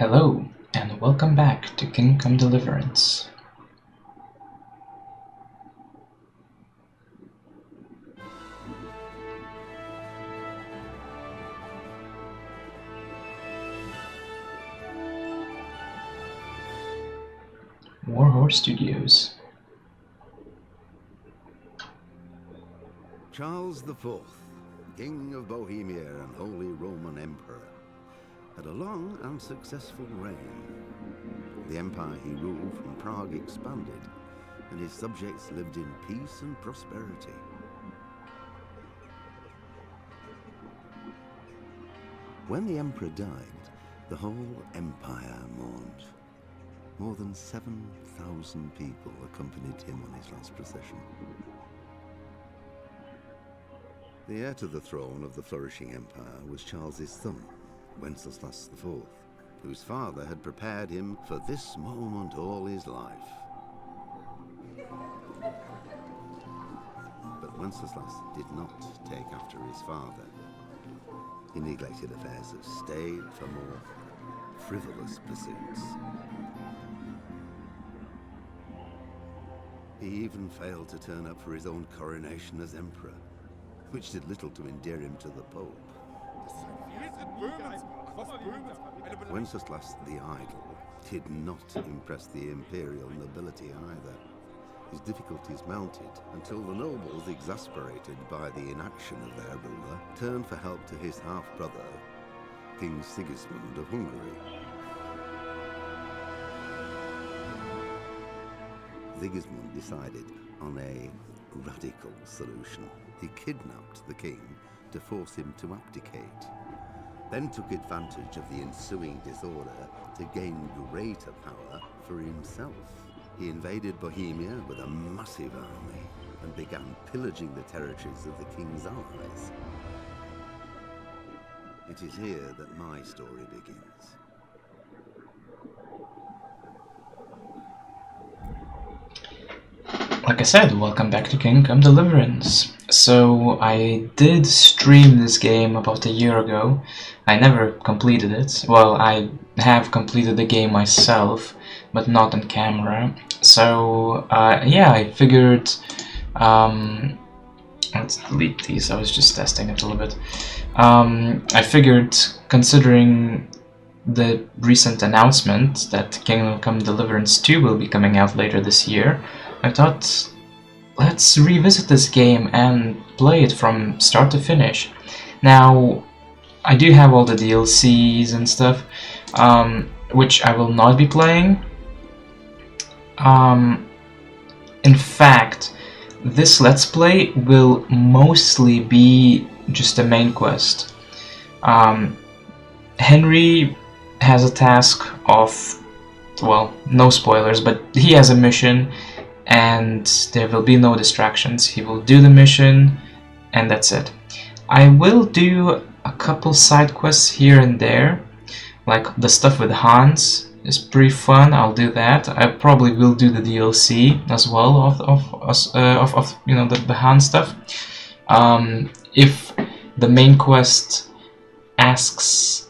Hello, and welcome back to Kingdom Deliverance. Warhorse Studios. Charles IV, King of Bohemia and Holy Roman Emperor, had a long and successful reign. The empire he ruled from Prague expanded, and his subjects lived in peace and prosperity. When the emperor died, the whole empire mourned. More than 7,000 people accompanied him on his last procession. The heir to the throne of the flourishing empire was Charles's son, Wenceslas IV, whose father had prepared him for this moment all his life. But Wenceslas did not take after his father. He neglected affairs of state for more frivolous pursuits. He even failed to turn up for his own coronation as emperor, which did little to endear him to the Pope. Wenceslas the Idle did not impress the imperial nobility either. His difficulties mounted until the nobles, exasperated by the inaction of their ruler, turned for help to his half-brother, King Sigismund of Hungary. Sigismund decided on a radical solution. He kidnapped the king to force him to abdicate, then took advantage of the ensuing disorder to gain greater power for himself. He invaded Bohemia with a massive army and began pillaging the territories of the king's allies. It is here that my story begins. Like I said, welcome back to Kingdom Deliverance. So, I did stream this game about a year ago. I never completed it. Well, I have completed the game myself, but not on camera. So, yeah, I figured... let's delete these, I was just testing it a little bit. I figured, considering the recent announcement that Kingdom Come Deliverance 2 will be coming out later this year, I thought, let's revisit this game and play it from start to finish. Now, I do have all the DLCs and stuff, which I will not be playing. In fact, this Let's Play will mostly be just a main quest. Henry has a task of, well, no spoilers, but he has a mission, and there will be no distractions. He will do the mission, and that's it. I will do a couple side quests here and there, like the stuff with Hans is pretty fun. I'll do that. I probably will do the DLC as well of you know, the Hans stuff. If the main quest asks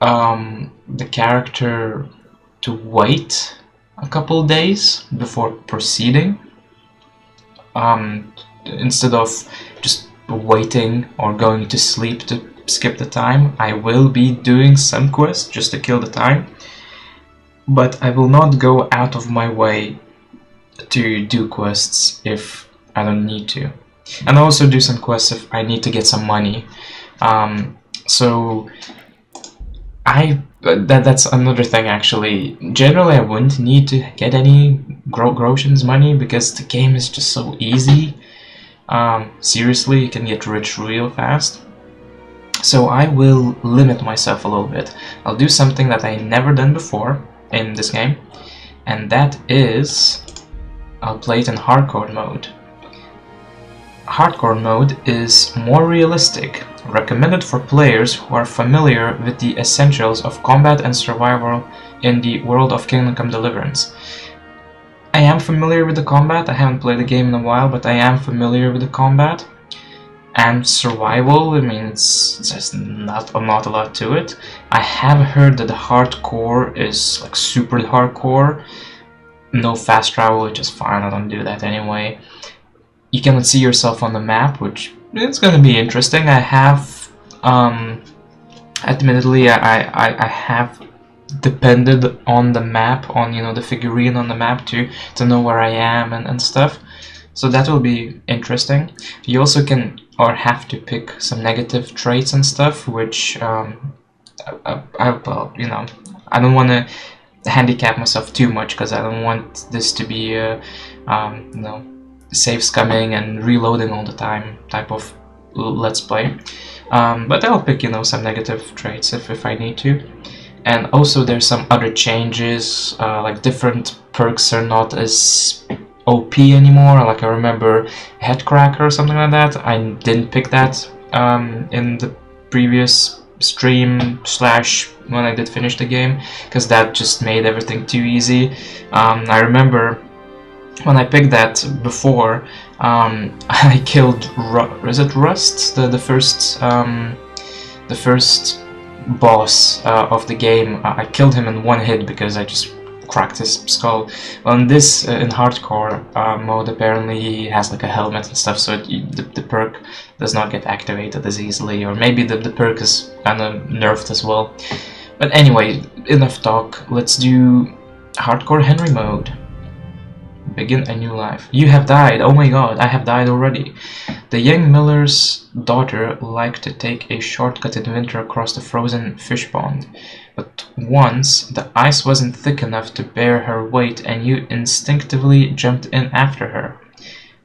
the character to wait a couple days before proceeding, instead of just waiting or going to sleep to skip the time, I will be doing some quests just to kill the time, but I will not go out of my way to do quests if I don't need to, and also do some quests if I need to get some money. So that's another thing actually. Generally, I wouldn't need to get any grotions money because the game is just so easy. Seriously, you can get rich real fast. So I will limit myself a little bit. I'll do something that I never done before in this game, and that is I'll play it in hardcore mode. Hardcore mode is more realistic, recommended for players who are familiar with the essentials of combat and survival in the world of Kingdom Come Deliverance. I am familiar with the combat. I haven't played the game in a while, but I am familiar with the combat, and survival. I mean, it's just not a lot to it. I have heard that the hardcore is like super hardcore. No fast travel, which is fine. I don't do that anyway. You cannot see yourself on the map, which it's gonna be interesting. I have, admittedly, I have depended on the map, on the figurine on the map to know where I am and stuff. So that will be interesting. You also can or have to pick some negative traits and stuff, which well, I don't want to handicap myself too much because I don't want this to be save scumming and reloading all the time type of let's play. But I'll pick some negative traits if I need to. And also there's some other changes, like different perks are not as OP anymore. Like I remember Headcracker or something like that. I didn't pick that in the previous stream / when I did finish the game, because that just made everything too easy. I remember when I picked that before, I killed is it Rust, the first boss of the game. I killed him in one hit because I just cracked his skull. Well, in this in hardcore mode, apparently he has like a helmet and stuff, so the perk does not get activated as easily, or maybe the perk is kind of nerfed as well. But anyway, enough talk. Let's do hardcore Henry mode. Begin a new life. You have died. Oh my god, I have died already. The young miller's daughter liked to take a shortcut in winter across the frozen fish pond. But once, the ice wasn't thick enough to bear her weight and you instinctively jumped in after her.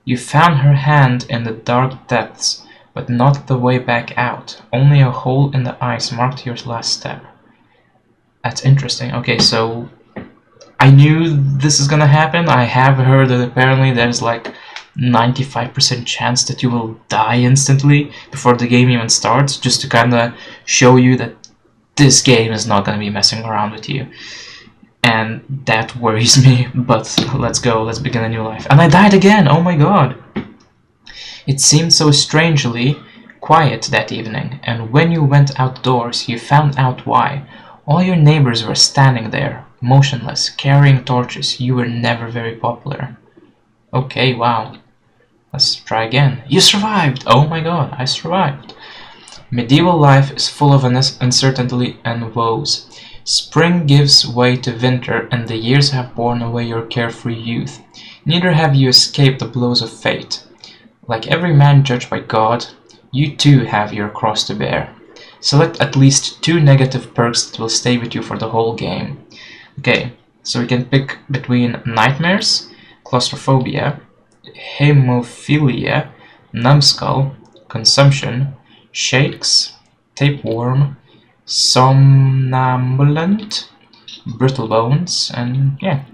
You found her hand in the dark depths, but not the way back out. Only a hole in the ice marked your last step. That's interesting. Okay, so I knew this is gonna happen. I have heard that apparently there's like 95% chance that you will die instantly before the game even starts, just to kinda show you that this game is not gonna be messing around with you. And that worries me, but let's go, let's begin a new life. And I died again, oh my god! It seemed so strangely quiet that evening, and when you went outdoors you found out why. All your neighbors were standing there, motionless, carrying torches. You were never very popular. Okay, wow. Let's try again. You survived! Oh my god, I survived. Medieval life is full of uncertainty and woes. Spring gives way to winter, and the years have borne away your carefree youth. Neither have you escaped the blows of fate. Like every man judged by God, you too have your cross to bear. Select at least 2 negative perks that will stay with you for the whole game. Okay, so we can pick between nightmares, claustrophobia, hemophilia, numbskull, consumption, shakes, tapeworm, somnambulant, brittle bones, and yeah.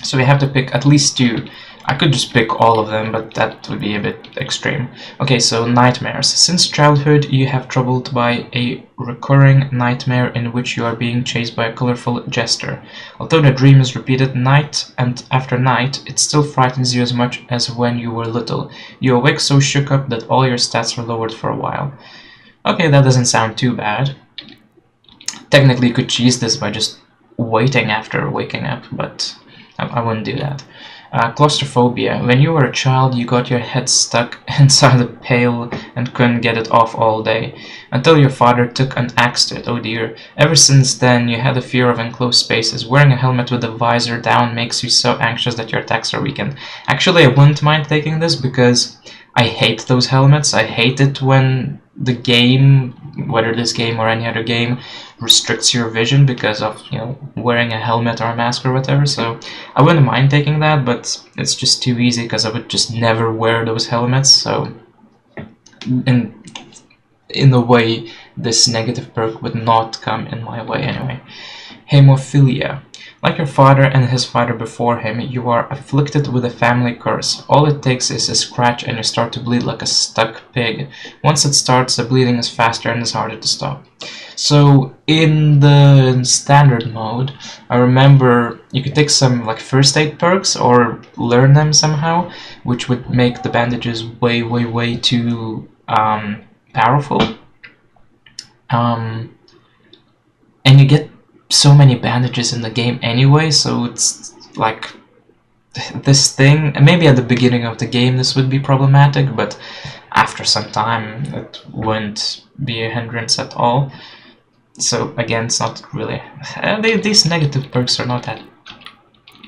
So we have to pick at least 2. I could just pick all of them, but that would be a bit extreme. Okay, so nightmares. Since childhood, you have troubled by a recurring nightmare in which you are being chased by a colorful jester. Although the dream is repeated night and after night, it still frightens you as much as when you were little. You awake so shook up that all your stats are lowered for a while. Okay, that doesn't sound too bad. Technically, you could cheese this by just waiting after waking up, but I wouldn't do that. Claustrophobia. When you were a child, you got your head stuck inside a pail and couldn't get it off all day, until your father took an axe to it. Oh dear. Ever since then, you had a fear of enclosed spaces. Wearing a helmet with the visor down makes you so anxious that your attacks are weakened. Actually, I wouldn't mind taking this because I hate those helmets. I hate it when the game, whether this game or any other game, restricts your vision because of, wearing a helmet or a mask or whatever. So I wouldn't mind taking that, but it's just too easy because I would just never wear those helmets. So in a way, this negative perk would not come in my way anyway. Hemophilia. Like your father and his father before him, you are afflicted with a family curse. All it takes is a scratch and you start to bleed like a stuck pig. Once it starts, the bleeding is faster and is harder to stop. So in the standard mode, I remember you could take some like first aid perks or learn them somehow, which would make the bandages way too powerful. Um, and you get so many bandages in the game anyway, so it's like this thing. Maybe at the beginning of the game this would be problematic, but after some time it wouldn't be a hindrance at all. So again, it's not really... these negative perks are not that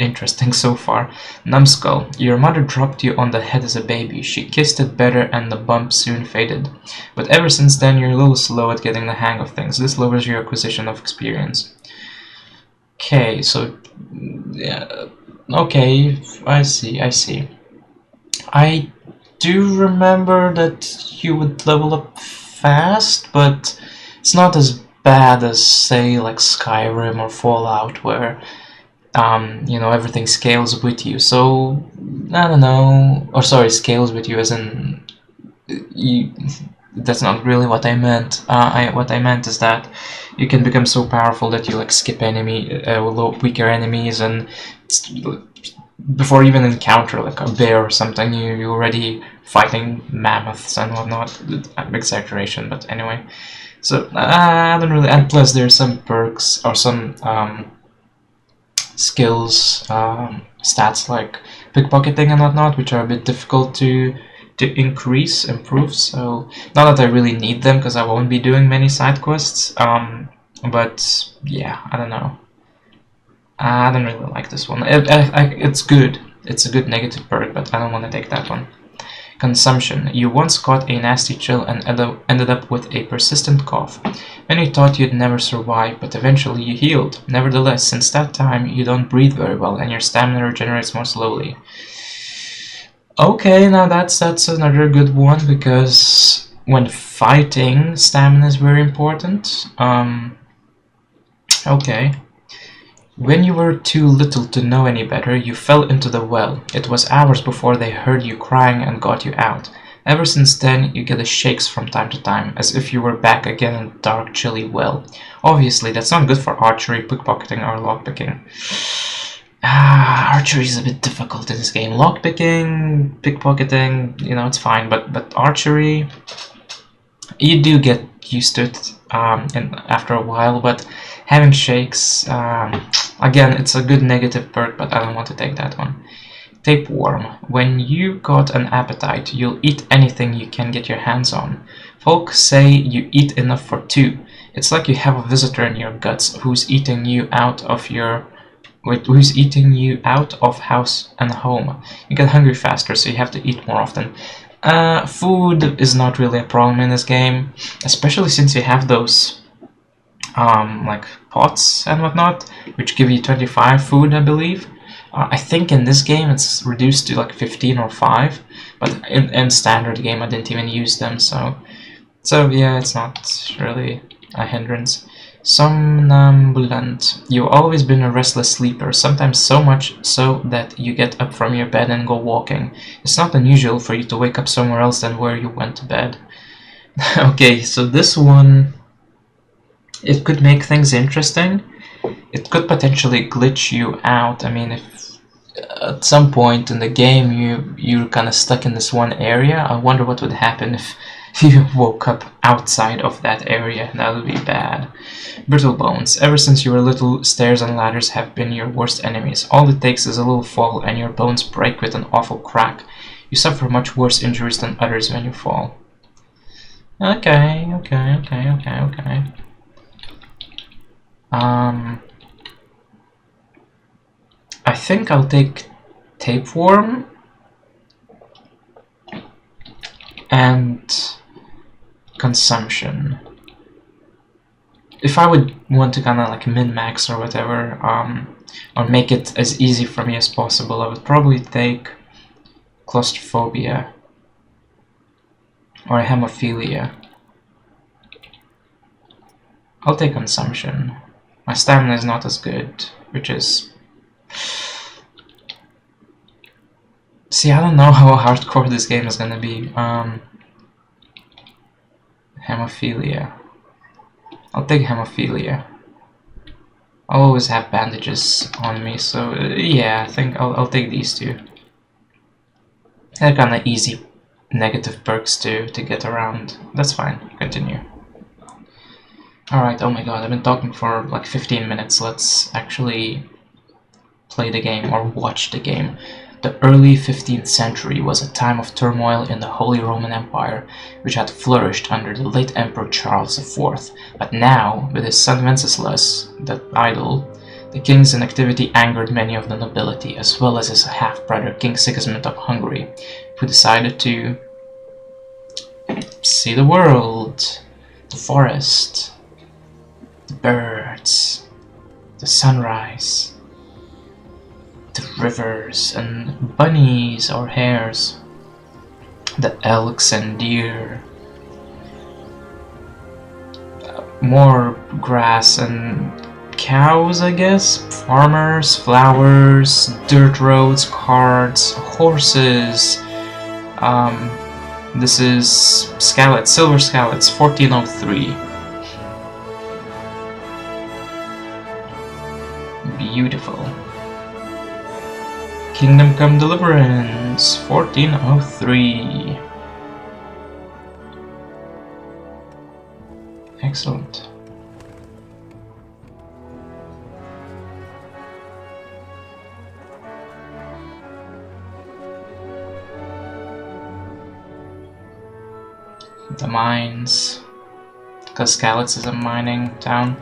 interesting so far. Numbskull. Your mother dropped you on the head as a baby. She kissed it better and the bump soon faded. But ever since then you're a little slow at getting the hang of things. This lowers your acquisition of experience. Okay, so... yeah, okay, I see. I do remember that you would level up fast, but it's not as bad as, say, like Skyrim or Fallout, where you know, everything scales with you. So I don't know, or sorry, scales with you as in you. That's not really what I meant. What I meant is that you can become so powerful that you like skip weaker enemies, and before you even encounter like a bear or something, you're already fighting mammoths and whatnot. Exaggeration, but anyway. So I don't really, and plus there's some perks or some skills, stats like pickpocketing and whatnot, which are a bit difficult to improve. So not that I really need them because I won't be doing many side quests. But yeah, I don't know. I don't really like this one. It's good. It's a good negative perk, but I don't want to take that one. Consumption. You once caught a nasty chill and ended up with a persistent cough. Many thought you'd never survive, but eventually you healed. Nevertheless, since that time, you don't breathe very well and your stamina regenerates more slowly. Okay, now that's another good one, because when fighting, stamina is very important. Okay. When you were too little to know any better, you fell into the well. It was hours before they heard you crying and got you out. Ever since then, you get the shakes from time to time, as if you were back again in a dark, chilly well. Obviously, that's not good for archery, pickpocketing, or lockpicking. Archery is a bit difficult in this game. Lockpicking, pickpocketing, you know, it's fine, but archery, you do get used to it after a while, but having shakes, again, it's a good negative perk, but I don't want to take that one. Tapeworm. When you got an appetite, you'll eat anything you can get your hands on. Folk say you eat enough for two. It's like you have a visitor in your guts who's eating you out of house and home. You get hungry faster, so you have to eat more often. Food is not really a problem in this game, especially since you have those like pots and whatnot, which give you 25 food, I believe. I think in this game it's reduced to like 15 or 5, but in standard game I didn't even use them, so yeah, it's not really a hindrance. Somnambulant. You've always been a restless sleeper, sometimes so much so that you get up from your bed and go walking. It's not unusual for you to wake up somewhere else than where you went to bed. Okay, so this one, it could make things interesting. It could potentially glitch you out. I mean, if at some point in the game you're kind of stuck in this one area, I wonder what would happen if you woke up outside of that area. That would be bad. Brittle bones. Ever since you were little, stairs and ladders have been your worst enemies. All it takes is a little fall and your bones break with an awful crack. You suffer much worse injuries than others when you fall. Okay. I think I'll take Tapeworm and Consumption. If I would want to kind of like min-max or whatever, or make it as easy for me as possible, I would probably take Claustrophobia or Hemophilia. I'll take Consumption. My stamina is not as good, which is... See, I don't know how hardcore this game is gonna be. Hemophilia. I'll take Hemophilia. I'll always have bandages on me, so yeah, I think I'll take these two. They're kinda easy negative perks to get around. That's fine. Continue. Alright, oh my god, I've been talking for like 15 minutes. Let's actually play the game or watch the game. The early 15th century was a time of turmoil in the Holy Roman Empire, which had flourished under the late Emperor Charles IV. But now, with his son Wenceslas, the idol, the king's inactivity angered many of the nobility, as well as his half-brother King Sigismund of Hungary, who decided to see the world, the forest, the birds, the sunrise, the rivers and bunnies or hares, the elks and deer, more grass and cows, I guess, farmers, flowers, dirt roads, carts, horses. This is Scalets, Silver Scalets, 1403. Beautiful. Kingdom Come Deliverance, 1403. Excellent. The mines, because Scalets is a mining town.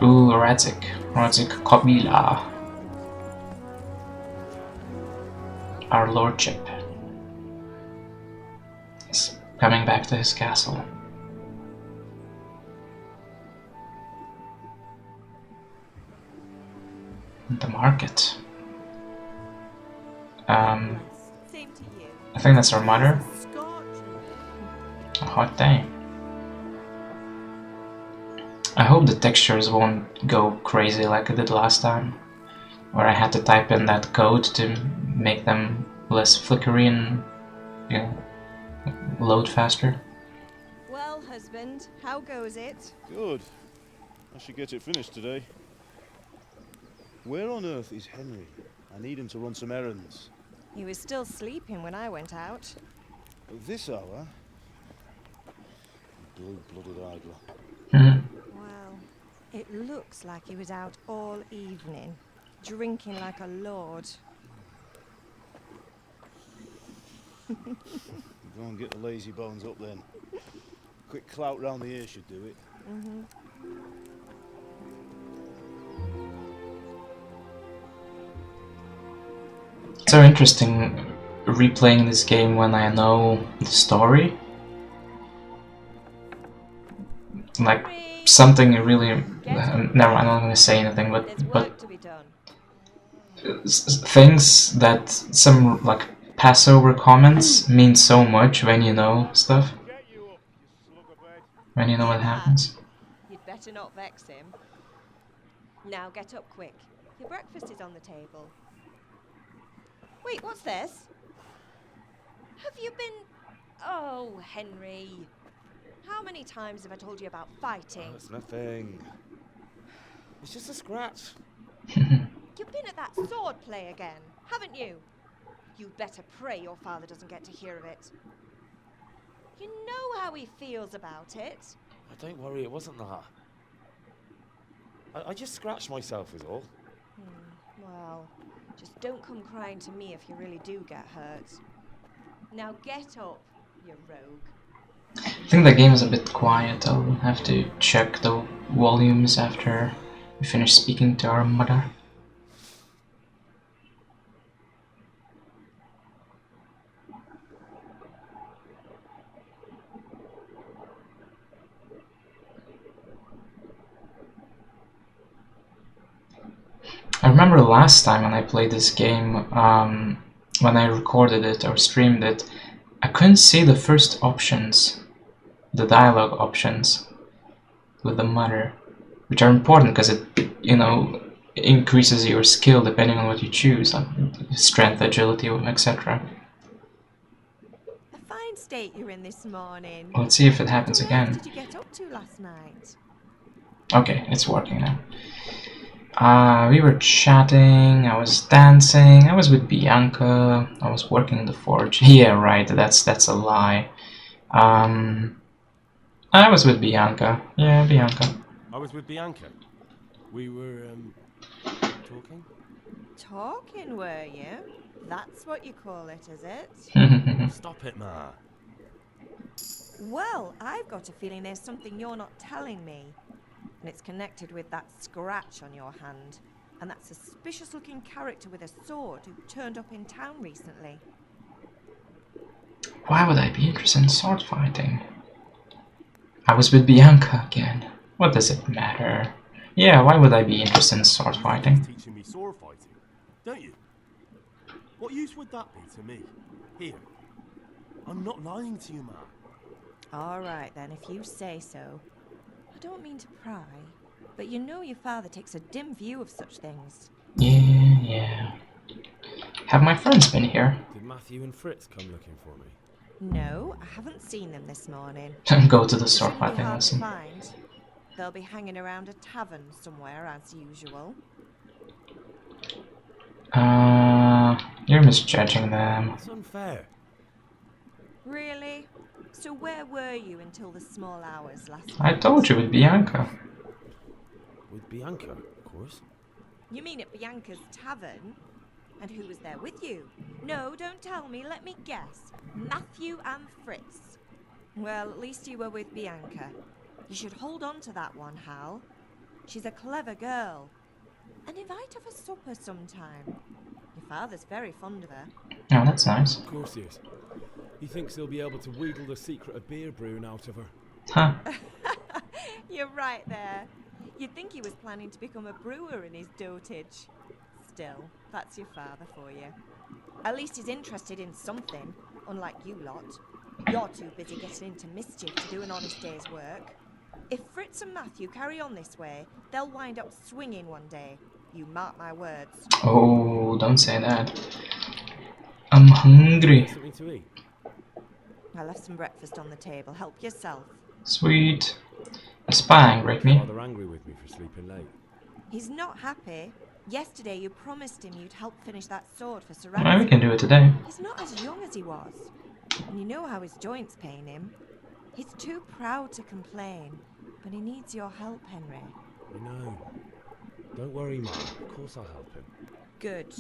Ooh, Radzik Kabila. Our lordship is coming back to his castle. The market. I think that's our mother. A hot day. I hope the textures won't go crazy like I did last time, where I had to type in that code to make them less flickery and, you know, load faster. Well, husband, how goes it? Good. I should get it finished today. Where on earth is Henry? I need him to run some errands. He was still sleeping when I went out. At this hour? Blue-blooded idler. Well, it looks like he was out all evening, drinking like a lord. Go and get the lazy bones up then. Quick clout round the ear should do it. So interesting replaying this game when I know the story. Like something really never. I'm not gonna say anything, but things that some like pass over comments mean so much when you know stuff. When you know what happens. You'd better not vex him. Now get up quick. Your breakfast is on the table. Wait, what's this? Have you been... Oh, Henry. How many times have I told you about fighting? Oh, it's nothing. It's just a scratch. You've been at that sword play again, haven't you? You'd better pray your father doesn't get to hear of it. You know how he feels about it. Oh, don't worry, it wasn't that. I just scratched myself is all. Well, just don't come crying to me if you really do get hurt. Now get up, you rogue. I think the game is a bit quiet. I'll have to check the volumes after we finish speaking to our mother. I remember last time when I played this game, when I recorded it or streamed it, I couldn't see the first options, the dialogue options with the mother, which are important because it, you know, increases your skill depending on what you choose, like strength, agility, etc. A fine state you're in this morning. Let's see if it happens again. What did you get up to last night? Okay, it's working now. We were chatting, I was dancing, I was with Bianca, I was working in the forge. Yeah, right, that's a lie. I was with Bianca. Yeah, Bianca. I was with Bianca. We were, talking? Talking, were you? That's what you call it, is it? Stop it, Ma. Well, I've got a feeling there's something you're not telling me. And it's connected with that scratch on your hand. And that suspicious-looking character with a sword who turned up in town recently. Why would I be interested in sword fighting? I was with Bianca again. What does it matter? Yeah, why would I be interested in sword fighting? Teaching me sword fighting, don't you? What use would that be to me? Here. I'm not lying to you, Ma. All right, then, if you say so. I don't mean to pry, but you know your father takes a dim view of such things. Yeah. Have my friends been here? Did Matthew and Fritz come looking for me? No, I haven't seen them this morning. Go to the They sword shouldn't be fighting hard to lesson. find. They'll be hanging around a tavern somewhere, as usual. You're misjudging them. That's unfair. Really? So where were you until the small hours last I night? told you with Bianca. With Bianca, of course. You mean at Bianca's tavern? And who was there with you? No, don't tell me, let me guess. Matthew and Fritz. Well, at least you were with Bianca. You should hold on to that one, Hal. She's a clever girl. And invite her for supper sometime. Your father's very fond of her. Oh, that's nice. Of course he is. He thinks he'll be able to wheedle the secret of beer brewing out of her. Huh. You're right there. You'd think he was planning to become a brewer in his dotage. Still, that's your father for you. At least he's interested in something, unlike you lot. You're too busy getting into mischief to do an honest day's work. If Fritz and Matthew carry on this way, they'll wind up swinging one day. You mark my words. Oh, don't say that. I'm hungry. Something to eat? I left some breakfast on the table. Help yourself. Sweet. A spy angry at me. Rather angry with me for sleeping late. He's not happy. Yesterday you promised him you'd help finish that sword for Sir Well, we Ransom. can do it today. He's not as young as he was. And you know how his joints pain him. He's too proud to complain. But he needs your help, Henry. I know. Don't worry, Ma. Of course I'll help him. Good.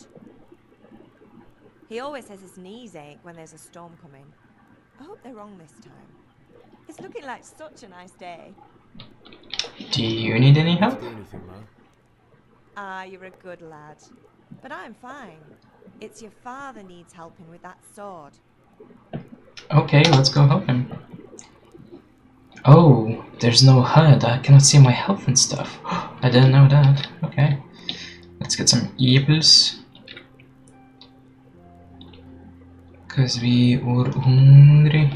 He always says his knees ache when there's a storm coming. I hope they're wrong this time. It's looking like such a nice day. Do you need any help? Do anything, Ma? Ah, you're a good lad. But I'm fine. It's your father needs helping with that sword. Okay, let's go help him. Oh, there's no HUD. I cannot see my health and stuff. I didn't know that. Okay. Let's get some apples. Cause we were hungry.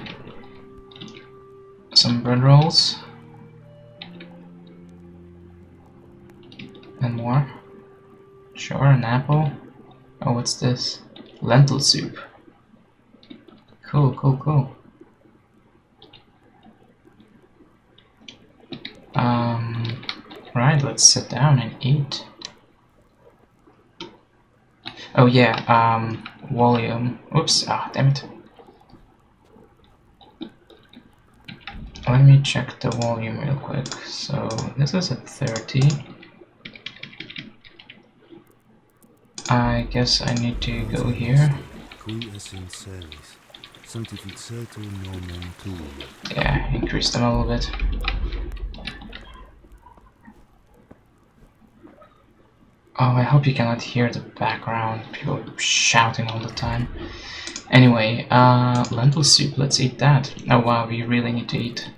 Some bread rolls. And more. Sure, an apple. Oh, what's this? Lentil soup. Cool. Right, let's sit down and eat. Oh yeah, volume. Oops, damn it. Let me check the volume real quick. So, this is at 30. I guess I need to go here. Yeah, increase them a little bit. Oh, I hope you cannot hear the background. People shouting all the time. Anyway, lentil soup, let's eat that. Oh wow, we really need to eat.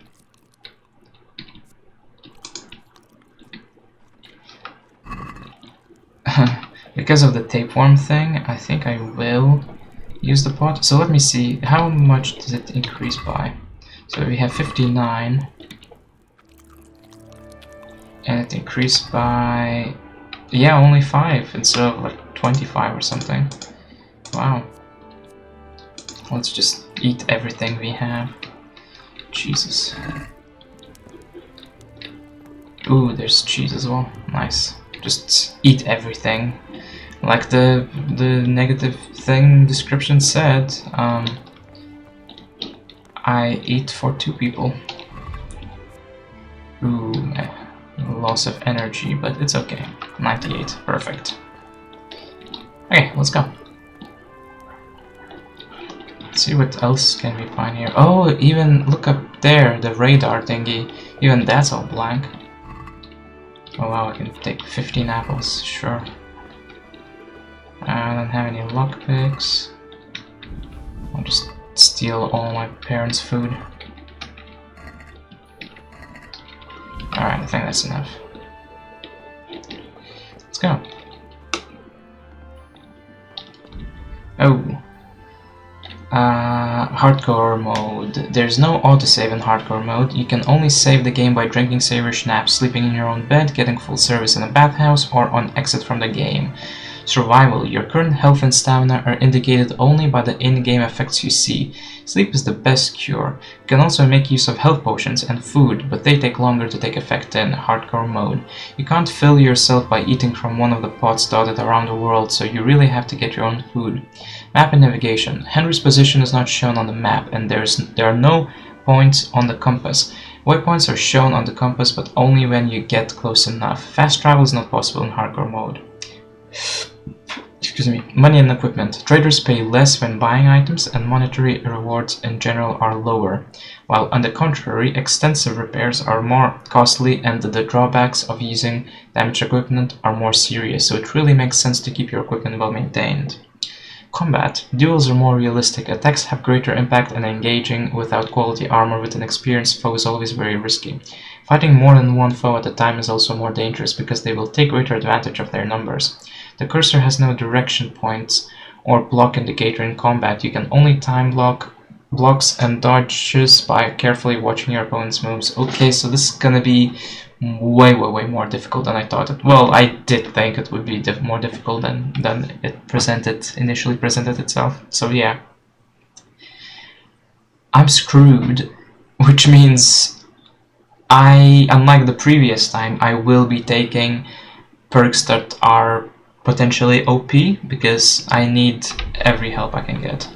Because of the tapeworm thing, I think I will use the pot. So let me see, how much does it increase by? So we have 59. And it increased by... yeah, only 5 instead of like 25 or something. Wow. Let's just eat everything we have. Jesus. Ooh, there's cheese as well. Nice. just eat everything. Like the negative thing description said, I eat for 2 people. Ooh, loss of energy, but it's okay. 98, perfect. Okay, let's go. Let's see what else can we find here. Oh, even look up there, the radar thingy. Even that's all blank. Oh wow, I can take 15 apples, sure. I don't have any lockpicks. I'll just steal all my parents' food. Alright, I think that's enough. Let's go. Oh. Hardcore mode. There's no autosave in hardcore mode. You can only save the game by drinking savory schnapps, sleeping in your own bed, getting full service in a bathhouse, or on exit from the game. Survival. Your current health and stamina are indicated only by the in-game effects you see. Sleep is the best cure. You can also make use of health potions and food, but they take longer to take effect in hardcore mode. You can't fill yourself by eating from one of the pots dotted around the world, so you really have to get your own food. Map and navigation. Henry's position is not shown on the map, and there are no points on the compass. Waypoints are shown on the compass, but only when you get close enough. Fast travel is not possible in hardcore mode. Excuse me. Money and equipment. Traders pay less when buying items, and monetary rewards in general are lower, while on the contrary, extensive repairs are more costly and the drawbacks of using damaged equipment are more serious, so it really makes sense to keep your equipment well maintained. Combat. Duels are more realistic. Attacks have greater impact, and engaging without quality armor with an experienced foe is always very risky. Fighting more than one foe at a time is also more dangerous because they will take greater advantage of their numbers. The cursor has no direction points or block indicator in combat. You can only time blocks and dodges by carefully watching your opponent's moves. Okay, so this is gonna be way more difficult than I thought it. Well, I did think it would be more difficult than it initially presented itself. So yeah, I'm screwed, which means unlike the previous time, I will be taking perks that are potentially OP because I need every help I can get.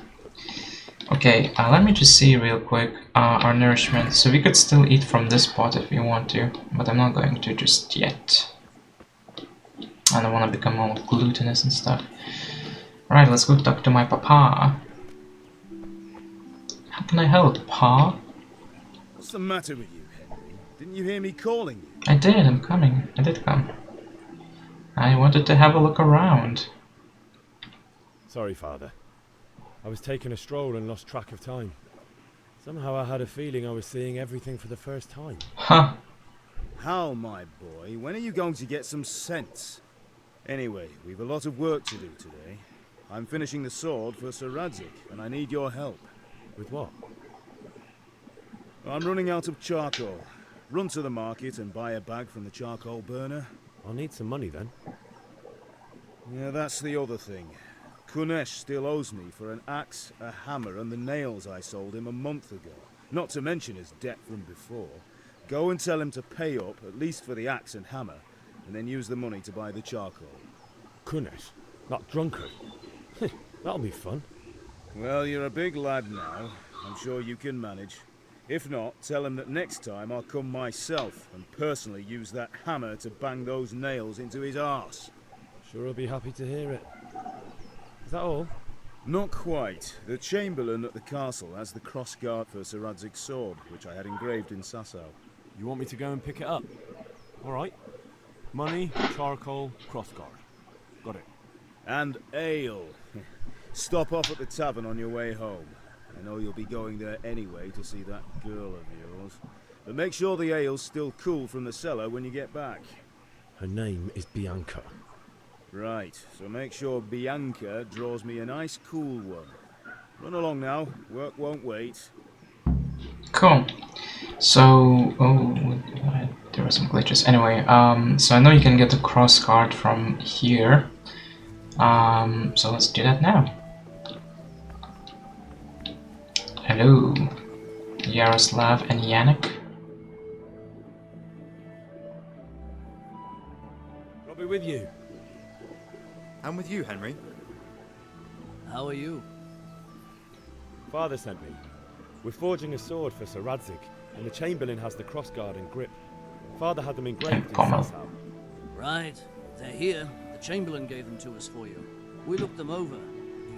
Okay, let me just see real quick our nourishment. So we could still eat from this pot if we want to, but I'm not going to just yet. I don't want to become all glutinous and stuff. Alright, let's go talk to my papa. How can I help, Pa? What's the matter with you, Henry? Didn't you hear me calling you? I did, I'm coming. I did come. I wanted to have a look around. Sorry, Father. I was taking a stroll and lost track of time. Somehow I had a feeling I was seeing everything for the first time. Huh. Hal, my boy, when are you going to get some sense? Anyway, we've a lot of work to do today. I'm finishing the sword for Sir Radzig, and I need your help. With what? I'm running out of charcoal. Run to the market and buy a bag from the charcoal burner. I'll need some money then. Yeah, that's the other thing. Kunesh still owes me for an axe, a hammer, and the nails I sold him a month ago. Not to mention his debt from before. Go and tell him to pay up, at least for the axe and hammer, and then use the money to buy the charcoal. Kunesh? That drunkard? That'll be fun. Well, you're a big lad now. I'm sure you can manage. If not, tell him that next time I'll come myself and personally use that hammer to bang those nails into his arse. Sure he'll be happy to hear it. Is that all? Not quite. The Chamberlain at the castle has the crossguard for Sir Radzig's sword, which I had engraved in Sasau. You want me to go and pick it up? Alright. Money, charcoal, crossguard. Got it. And ale. Stop off at the tavern on your way home. I know you'll be going there anyway to see that girl of yours. But make sure the ale's still cool from the cellar when you get back. Her name is Bianca. Right, so make sure Bianca draws me a nice cool one. Run along now, work won't wait. Cool. So, there were some glitches. Anyway, so I know you can get the cross guard from here. So let's do that now. Hello, Yaroslav and Yannick. Robbie with you. And with you, Henry. How are you? Father sent me. We're forging a sword for Sir Radzig, and the Chamberlain has the crossguard and grip. Father had them engraved in Sasau. Right. They're here. The Chamberlain gave them to us for you. We looked them over.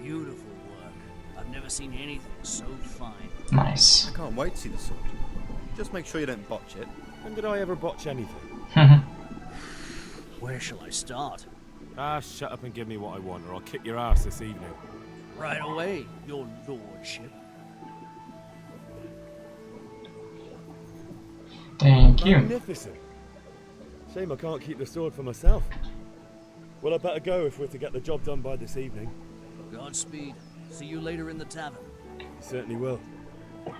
Beautiful work. I've never seen anything so fine. Nice. I can't wait to see the sword. Just make sure you don't botch it. When did I ever botch anything? Where shall I start? Ah, shut up and give me what I want, or I'll kick your ass this evening. Right away, your lordship. Thank you. Magnificent. Shame I can't keep the sword for myself. Well, I better go if we're to get the job done by this evening. Godspeed. See you later in the tavern. You certainly will.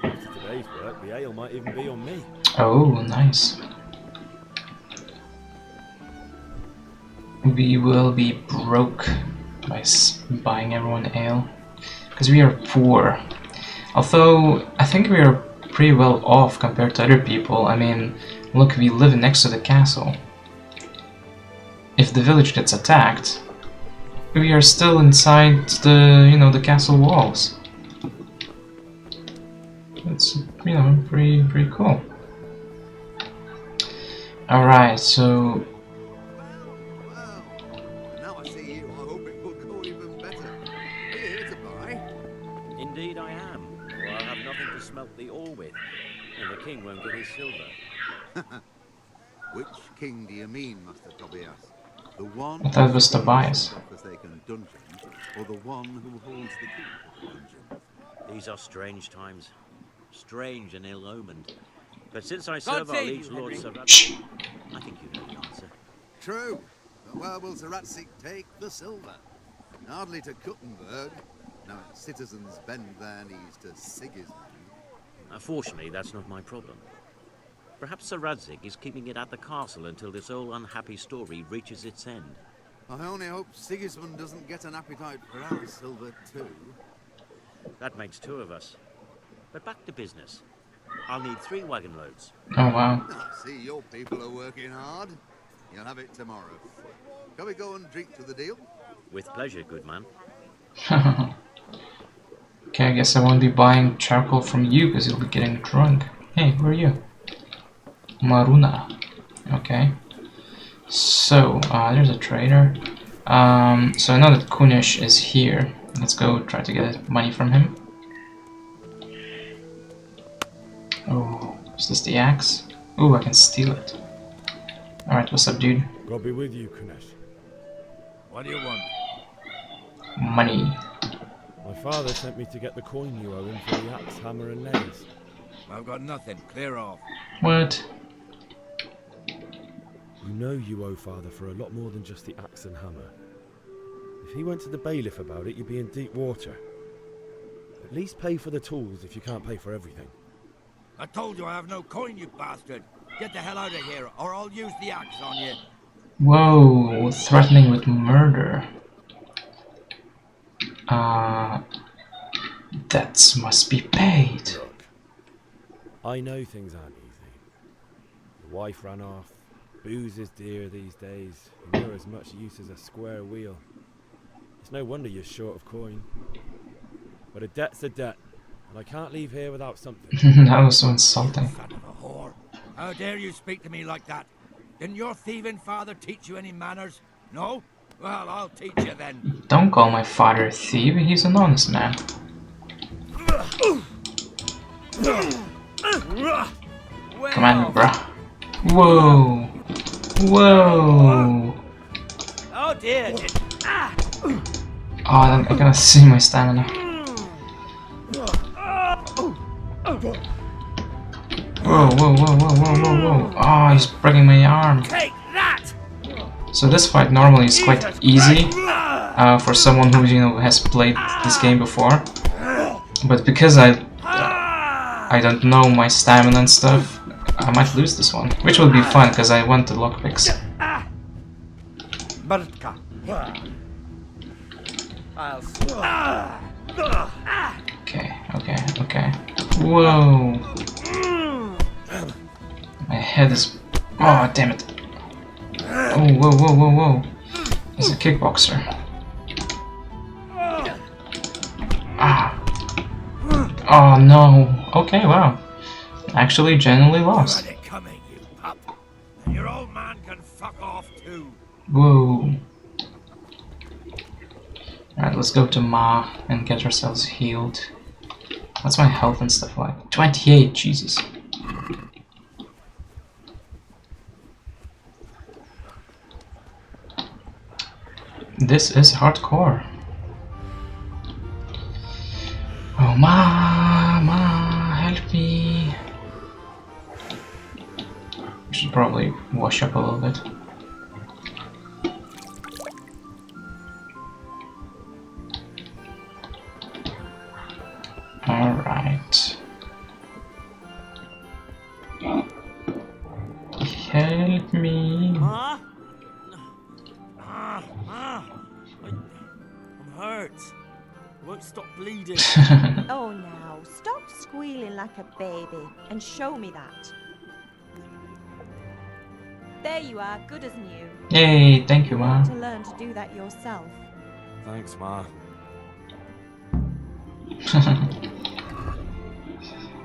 After today's work, the ale might even be on me. Oh, nice. We will be broke by buying everyone ale, because we are poor. Although, I think we are pretty well off compared to other people. I mean, look, we live next to the castle. If the village gets attacked, we are still inside the, you know, the castle walls. It's, you know, pretty cool. Alright, so Well, now I see you, I hope it will go even better. Are you here to buy? Indeed I am, for I have nothing to smelt the ore with, and the king won't get his silver. Which king do you mean, Master Tobias? The one that was who Tobias. holds the forsaken dungeon, or the one who holds the key to the dungeon? These are strange times, strange and ill-omened. But since I serve our liege lord Sir Radzig, I think you know the answer. True, but where will Sir Radzig take the silver? Hardly to Kuttenberg. Now its citizens bend their knees to Sigismund. Fortunately, that's not my problem. Perhaps Sir Radzig is keeping it at the castle until this old unhappy story reaches its end. I only hope Sigismund doesn't get an appetite for our silver too. That makes two of us. But back to business. I'll need 3 wagon loads. Oh wow. I see your people are working hard. You'll have it tomorrow. Shall we go and drink to the deal? With pleasure, good man. Okay, I guess I won't be buying charcoal from you because you'll be getting drunk. Hey, who are you? Maruna. Okay. So, there's a trader. So I know that Kunish is here. Let's go try to get money from him. Oh, is this the axe? Ooh, I can steal it. Alright, what's up, dude? God be with you, Kunesh. What do you want? Money. My father sent me to get the coin you owe him for the axe, hammer and nails. I've got nothing. Clear off. What? You know you owe father for a lot more than just the axe and hammer. If he went to the bailiff about it, you'd be in deep water. At least pay for the tools if you can't pay for everything. I told you I have no coin, you bastard. Get the hell out of here, or I'll use the axe on you. Whoa, threatening with murder. Debts must be paid. Look, I know things aren't easy. The wife ran off. Booze is dear these days, and you're as much use as a square wheel. It's no wonder you're short of coin. But a debt's a debt, and I can't leave here without something. That was so insulting. Son of a whore. How dare you speak to me like that? Didn't your thieving father teach you any manners? No? Well, I'll teach you then. Don't call my father a thief, he's an honest man. Come on, bruh. Whoa! Whoa! Oh dear. Oh, I'm gonna see my stamina. Whoa, whoa, whoa, whoa, whoa, whoa, whoa. Oh, he's breaking my arm. Take that! So this fight normally is quite easy for someone who, you know, has played this game before. But because I don't know my stamina and stuff, I might lose this one. Which will be fun, because I want the lockpicks. Okay, okay, okay. Whoa! My head is... Oh, damn it. Oh, whoa, whoa, whoa, whoa. He's a kickboxer. Ah. Oh no. Okay, wow. Actually, genuinely lost. Ready coming, you pup. And your old man can fuck off too. Whoa. Alright, let's go to Ma and get ourselves healed. What's my health and stuff like? 28, Jesus. This is hardcore. Oh, Ma, help me. I should probably wash up a little bit. Alright. Help me. Ma? I'm hurt. I won't stop bleeding. Oh, now, stop squealing like a baby and show me that. There you are, good as new. Yay, thank you, You Ma. want to learn to do that yourself. Thanks, Ma.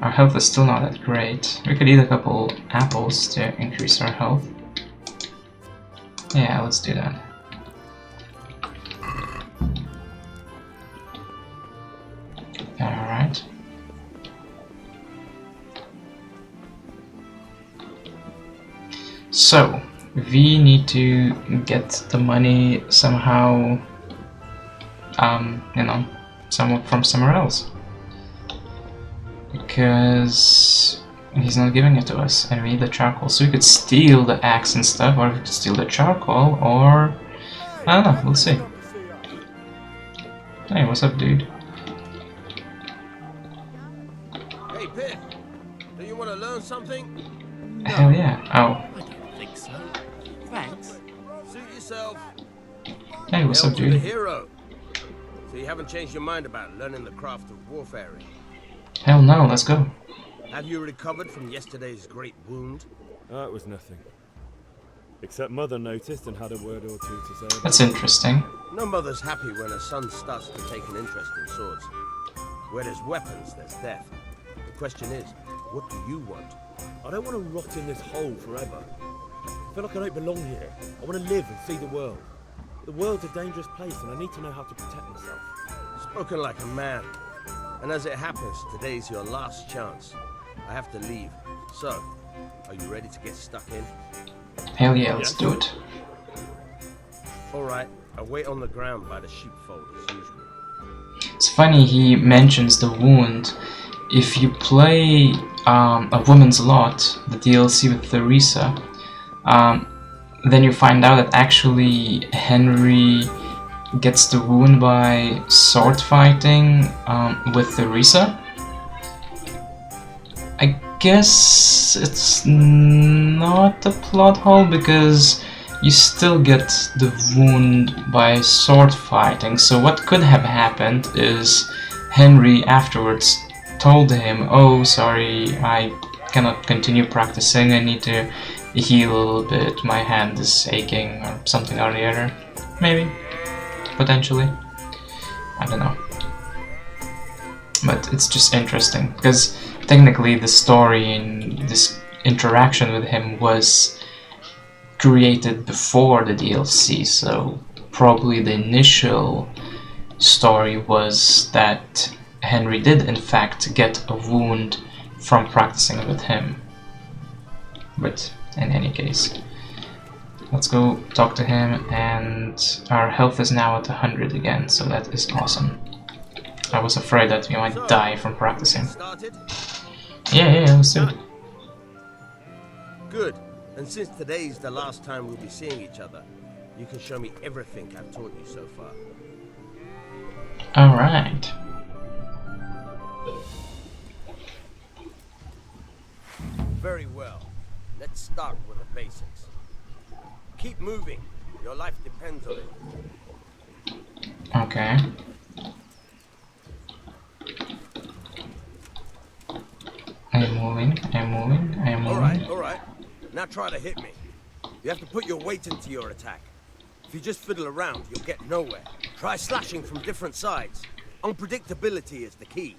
Our health is still not that great. We could eat a couple apples to increase our health. Yeah, let's do that. Alright. So, we need to get the money somehow, you know, from somewhere else. Because he's not giving it to us, and we need the charcoal. So we could steal the axe and stuff, or we could steal the charcoal, or I don't know, we'll see. Hey, what's up, dude? Hey, Pip, do you want to learn something? Hell yeah. Oh. I don't think so. Thanks. Suit yourself. Hey, what's up, Hail to the dude? hero. So you haven't changed your mind about learning the craft of warfare? Hell no, let's go. Have you recovered from yesterday's great wound? Oh, it was nothing. Except Mother noticed and had a word or two to say about That's it. interesting. No mother's happy when her son starts to take an interest in swords. Where there's weapons, there's death. The question is, what do you want? I don't want to rot in this hole forever. I feel like I don't belong here. I want to live and see the world. The world's a dangerous place and I need to know how to protect myself. Spoken like a man. And as it happens, today's your last chance. I have to leave. So, are you ready to get stuck in? Hell yeah, let's do it. Alright, I'll wait on the ground by the sheepfold as usual. It's funny he mentions the wound. If you play A Woman's Lot, the DLC with Theresa, then you find out that actually Henry gets the wound by sword fighting with Theresa. I guess it's not a plot hole because you still get the wound by sword fighting. So what could have happened is Henry afterwards told him, oh sorry, I cannot continue practicing, I need to heal a little bit, my hand is aching or something or the other. Maybe. Potentially. I don't know. But it's just interesting because technically the story in this interaction with him was created before the DLC, so probably the initial story was that Henry did in fact get a wound from practicing with him. But in any case, let's go talk to him, and our health is now at 100 again, so that is awesome. I was afraid that we might die from practicing. Started? Yeah, let's do it. Good. And since today's the last time we'll be seeing each other, you can show me everything I've taught you so far. Alright. Very well. Let's start with the basics. Keep moving. Your life depends on it. Okay. I'm moving. Alright. Now try to hit me. You have to put your weight into your attack. If you just fiddle around, you'll get nowhere. Try slashing from different sides. Unpredictability is the key.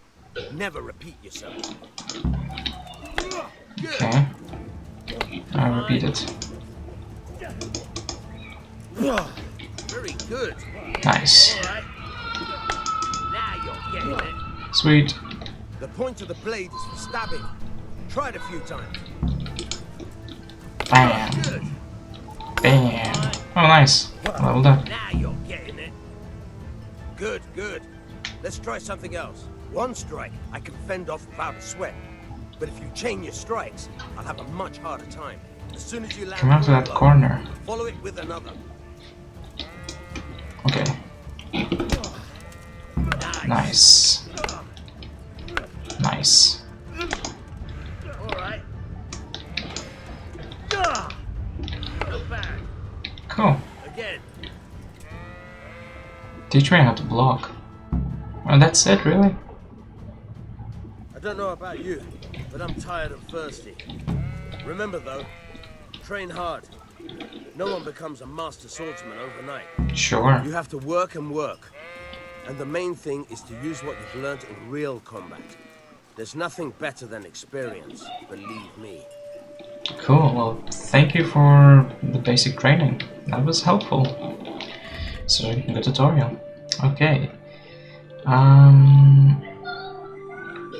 Never repeat yourself. Okay. I repeat it. Very good. Nice. Alright. Now you're getting it. Sweet. The point of the blade is for stabbing. Try it a few times. Bam. Good. Bam. Oh, nice. Leveled up. Now you're getting it. Good, good. Let's try something else. One strike, I can fend off without a sweat. But if you chain your strikes, I'll have a much harder time. As soon as you land Come out to that blow, corner. follow it with another. Okay. Nice. Nice. Alright. Not bad. Cool. Again. Teach me how to block. Oh, that's it, really? I don't know about you, but I'm tired and thirsty. Remember though, train hard. No one becomes a master swordsman overnight. Sure. You have to work and work. And the main thing is to use what you've learned in real combat. There's nothing better than experience, believe me. Cool. Well, thank you for the basic training. That was helpful. So, good tutorial. Okay.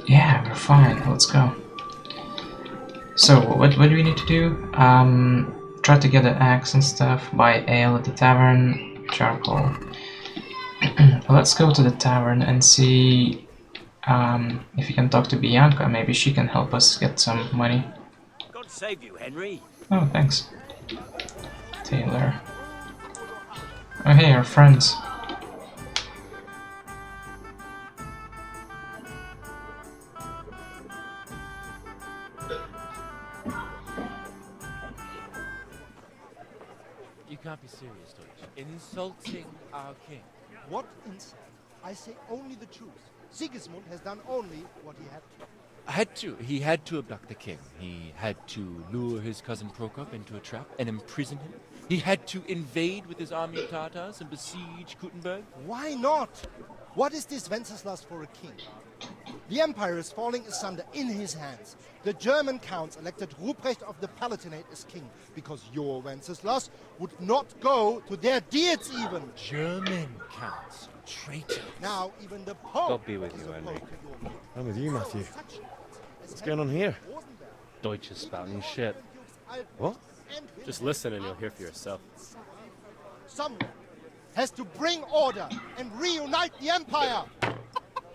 Yeah, we're fine. Let's go. So, what do we need to do? Try to get an axe and stuff. Buy ale at the tavern. Charcoal. Let's go to the tavern and see if we can talk to Bianca. Maybe she can help us get some money. God save you, Henry. Oh, thanks. Taylor. Oh, hey, our friends. You can't be serious, Deutsch. Insulting our king. What insult? I say only the truth. Sigismund has done only what he had to. He had to abduct the king. He had to lure his cousin Prokop into a trap and imprison him. He had to invade with his army of Tatars and besiege Kuttenberg. Why not? What is this Wenceslas for a king? The empire is falling asunder in his hands. The German counts elected Ruprecht of the Palatinate as king because your Wenceslas would not go to their deeds even. German counts. Traitor. Now even the Pope God be with is you, opposed Henry. to your king. I'm with you, Matthew. What's going on here? Deutsch is spouting shit. What? Just listen and you'll hear for yourself. Someone has to bring order and reunite the empire.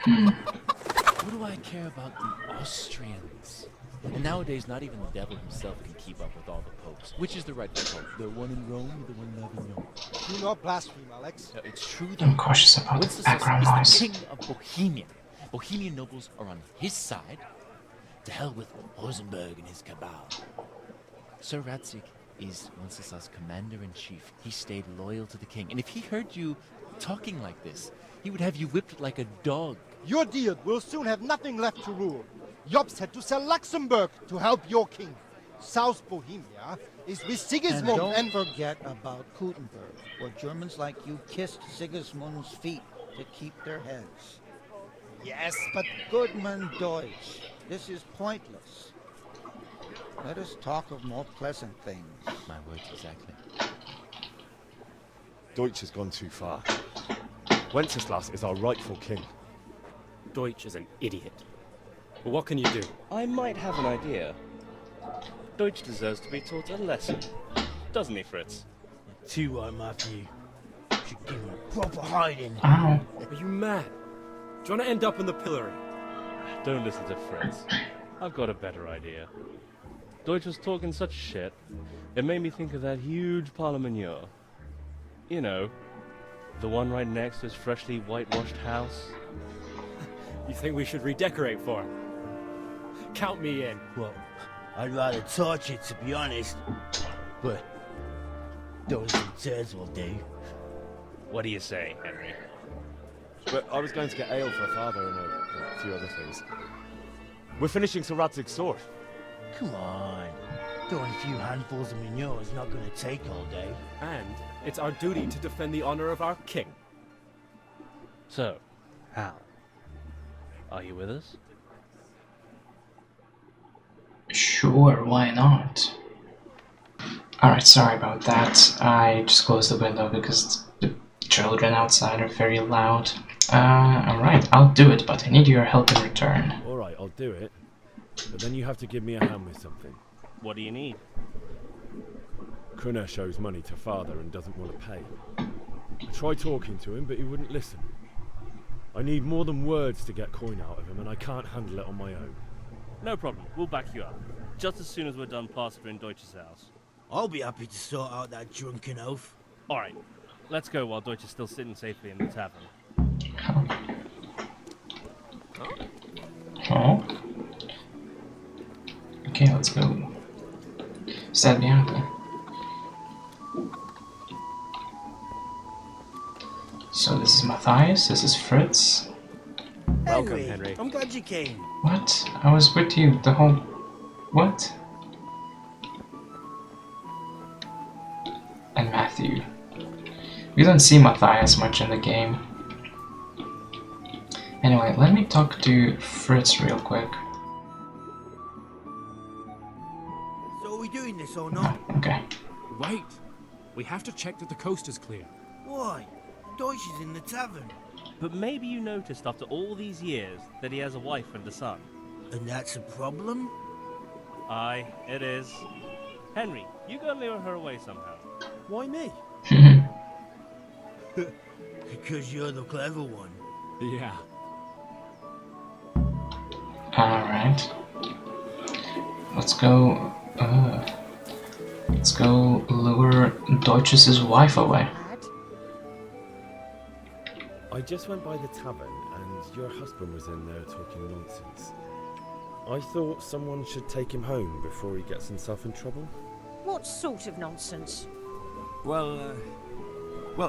What do I care about the Austrians? And nowadays, not even the devil himself can keep up with all the popes. Which is the rightful pope? The one in Rome or the one in Avignon? Do not blaspheme, Alex. It's true that I'm cautious about the background noise. is the king of Bohemia. Bohemian nobles are on his side. To hell with Rosenberg and his cabal. Sir Radzik is Wenceslas' commander-in-chief. He stayed loyal to the king. And if he heard you talking like this, he would have you whipped like a dog. Your deed will soon have nothing left to rule. Jobst had to sell Luxembourg to help your king. South Bohemia is with Sigismund and don't forget about Kuttenberg, where Germans like you kissed Sigismund's feet to keep their heads. Yes, but Goodman Deutsch, this is pointless. Let us talk of more pleasant things. My words exactly. Deutsch has gone too far. Wenceslas is our rightful king. Deutsch is an idiot. But what can you do? I might have an idea. Deutsch deserves to be taught a lesson. Doesn't he, Fritz? Too right, Matthew. Should give him a proper hiding. Ow. Are you mad? Do you want to end up in the pillory? Don't listen to Fritz. I've got a better idea. Deutsch was talking such shit, it made me think of that huge parliament. You know, the one right next to his freshly whitewashed house. You think we should redecorate for him? Count me in. Well, I'd rather torch it, to be honest. But those turds will do. What do you say, Henry? But I was going to get ale for father and a few other things. We're finishing Sir Radzig's sword. Come on. Throwing a few handfuls of manure is not going to take all day. And it's our duty to defend the honor of our king. So, Hal, are you with us? Sure, why not? Alright, sorry about that. I just closed the window because the children outside are very loud. Alright, I'll do it, but I need your help in return. Alright, I'll do it. But then you have to give me a hand with something. What do you need? Kunesh owes money to father and doesn't want to pay. I tried talking to him, but he wouldn't listen. I need more than words to get coin out of him, and I can't handle it on my own. No problem, we'll back you up. Just as soon as we're done plastering Deutsch's house. I'll be happy to sort out that drunken oaf. Alright, let's go while Deutsch is still sitting safely in the tavern. Oh. Okay, let's go. Städ Bianca. So this is Matthias, this is Fritz. Welcome, Henry. I'm glad you came. What? I was with you the whole... What? And Matthew. We don't see Matthias much in the game. Anyway, let me talk to Fritz real quick. So are we doing this or not? Oh, okay. Wait. We have to check that the coast is clear. Why? Deutsch is in the tavern. But maybe you noticed after all these years that he has a wife and a son. And that's a problem? Aye, it is. Henry, you go lure her away somehow. Why me? Because you're the clever one. Yeah. Alright. Let's go... let's go lure Deutsch's wife away. I just went by the tavern, and your husband was in there talking nonsense. I thought someone should take him home before he gets himself in trouble. What sort of nonsense? Well,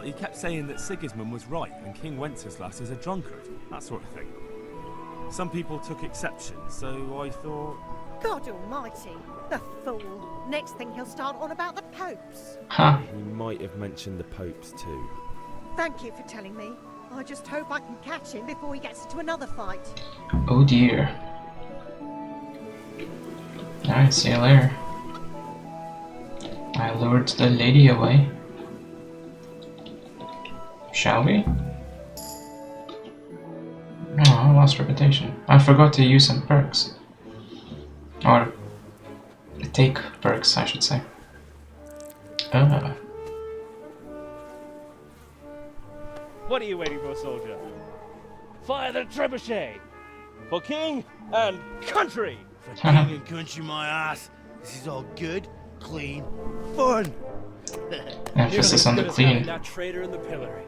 he kept saying that Sigismund was right and King Wenceslas is a drunkard, that sort of thing. Some people took exception, so I thought... God almighty, the fool. Next thing he'll start on about the popes. Huh. He might have mentioned the popes too. Thank you for telling me. I just hope I can catch him before he gets into another fight. Oh dear. Alright, see you later. I lured the lady away. Shall we? No, I lost reputation. I forgot to use some perks. Or take perks, I should say. What are you waiting for, soldier? Fire the trebuchet! For king and country! For king and country, my ass. This is all good, clean, fun. Emphasis on the clean. That traitor in the pillory.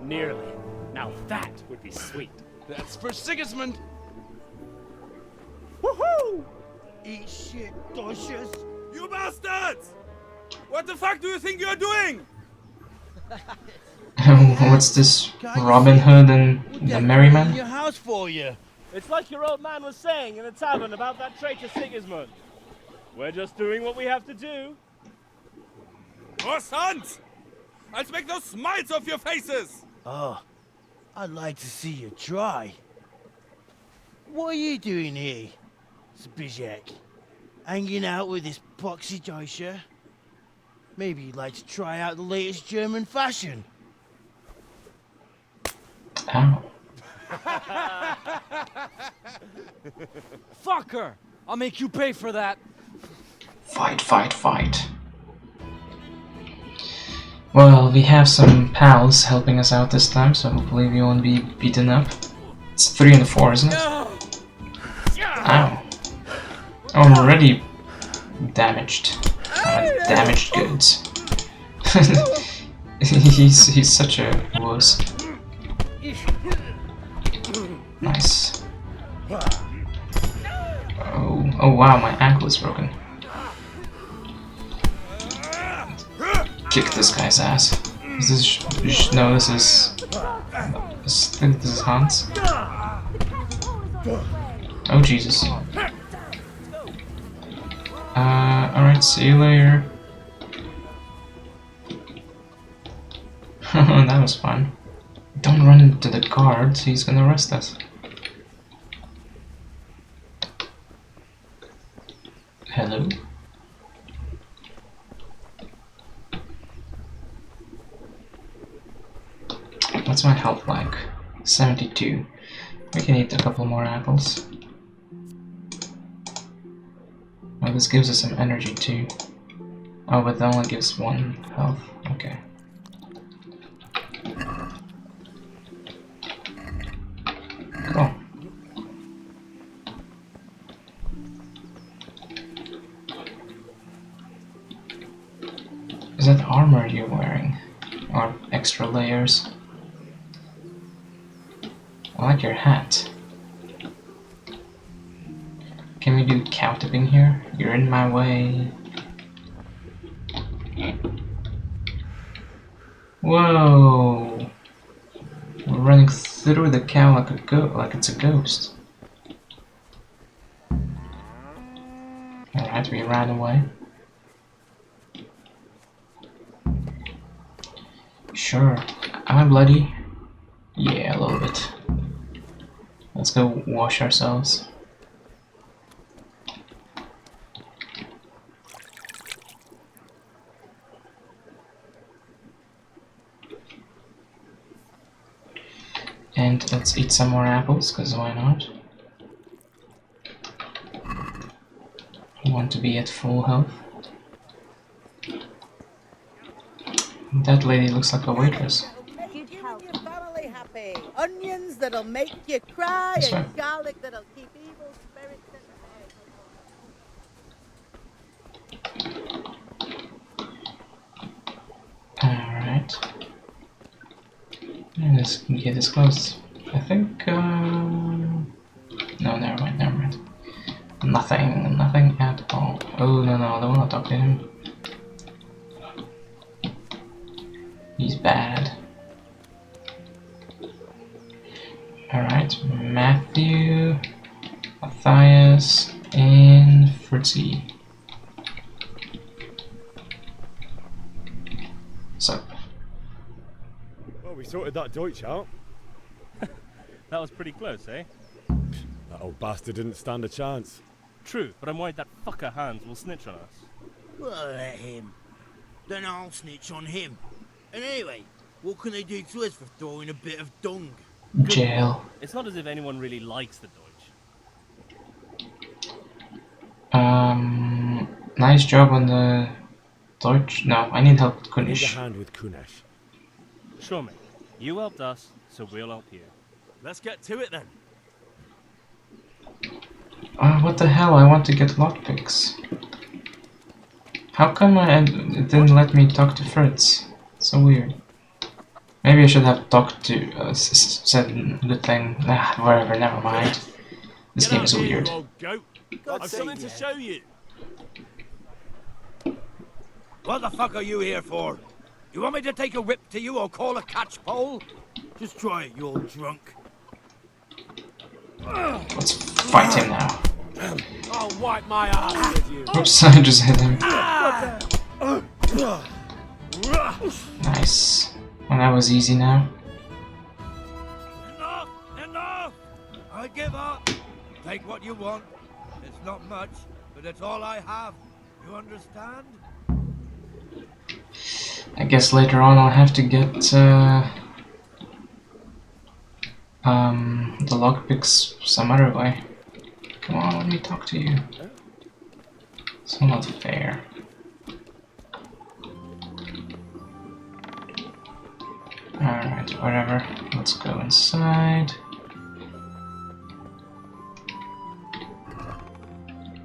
Nearly. Now that would be sweet. That's for Sigismund. Woohoo! Eat shit, Deutsches. You bastards! What the fuck do you think you're doing? What's this? Robin Hood and the Merryman? Your house for you. It's like your old man was saying in the tavern about that traitor Sigismund. We're just doing what we have to do. More sons! I'll make those smiles off your faces! Oh, I'd like to see you try. What are you doing here, Zbyszek? Hanging out with this poxy Deutscher? Maybe you'd like to try out the latest German fashion. Ow. Fuck her! I'll make you pay for that. Fight, fight, fight. Well, we have some pals helping us out this time, so hopefully we won't be beaten up. It's 3 and 4, isn't it? Ow. I'm already damaged. Damaged goods. he's such a wuss. Nice. Oh wow, my ankle is broken. Kick this guy's ass. Is this no, this is... I think this is Hans. Oh Jesus. Alright, see you later. That was fun. Don't run into the guard, he's gonna arrest us. Hello? What's my health like? 72. We can eat a couple more apples. Well, this gives us some energy too. Oh, but that only gives 1 health. Okay. Cool. Is that armor you're wearing? Or extra layers? I like your hat. Can we do cow tipping here? You're in my way. Whoa! We're running through the cow like it's a ghost. Alright, we ran away. Sure. Am I bloody? Yeah, a little bit. Let's go wash ourselves. And let's eat some more apples, because why not? We want to be at full health. That lady looks like a waitress. Onions that'll make you cry, That's and right. garlic that'll keep evil spirits at bay. Alright. Let's get this close. I think, no, never mind. Nothing at all. Oh, no, I don't want to talk to him. He's bad. Alright, Matthew, Matthias, and Fritzy. So. Well, we sorted that Deutsch out. That was pretty close, eh? That old bastard didn't stand a chance. True, but I'm worried that fucker Hans will snitch on us. Well, let him. Then I'll snitch on him. And anyway, what can they do to us for throwing a bit of dung? Jail. It's not as if anyone really likes the Deutsch. Nice job on the Deutsch. No, I need help with Need a Kunish. hand with Kunesh. Sure, mate. You helped us, so we'll help you. Let's get to it then. What the hell? I want to get lockpicks. How come it didn't let me talk to Fritz? So weird. Maybe I should have talked to, said good thing. Whatever, never mind. This game is weird. You old goat. I've something to show you. What the fuck are you here for? You want me to take a whip to you or call a catchpole? Just try it, you old drunk. Let's fight him now. I'll wipe my ass with you. Oops, I just hit him. Nice. Well, that was easy now. Enough! I give up. Take what you want. It's not much, but it's all I have. You understand? I guess later on I'll have to get the lockpicks some other way. Come on, let me talk to you. It's not fair. Alright, whatever. Let's go inside.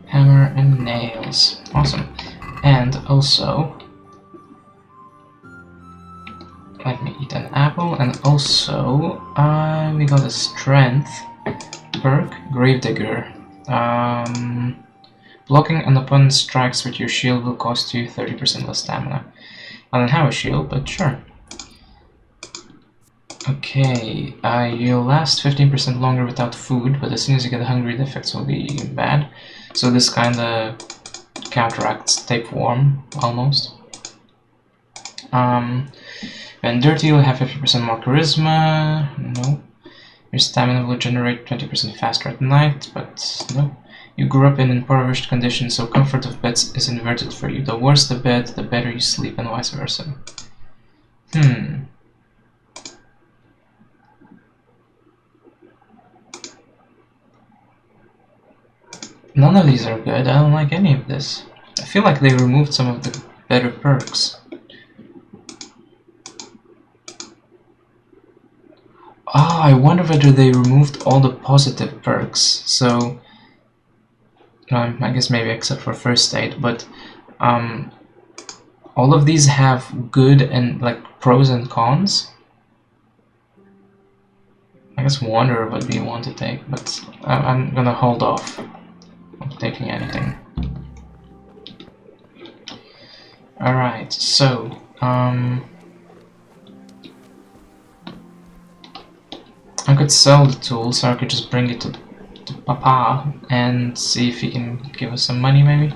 Hammer and nails. Awesome. And also, let me eat an apple, and also we got a strength perk, Gravedigger. Blocking an opponent's strikes with your shield will cost you 30% less stamina. I don't have a shield, but sure. Okay, you'll last 15% longer without food, but as soon as you get hungry the effects will be bad. So this kinda counteracts tapeworm, almost. When dirty, you'll have 50% more charisma. No. Your stamina will generate 20% faster at night, but no. You grew up in impoverished conditions, so comfort of beds is inverted for you. The worse the bed, the better you sleep, and vice versa. None of these are good. I don't like any of this. I feel like they removed some of the better perks. Oh, I wonder whether they removed all the positive perks. So, I guess maybe except for first aid, but all of these have good and like pros and cons. I guess Wanderer would be one to take, but I'm gonna hold off on taking anything. Alright, so I could sell the tool, so I could just bring it to Papa and see if he can give us some money, maybe.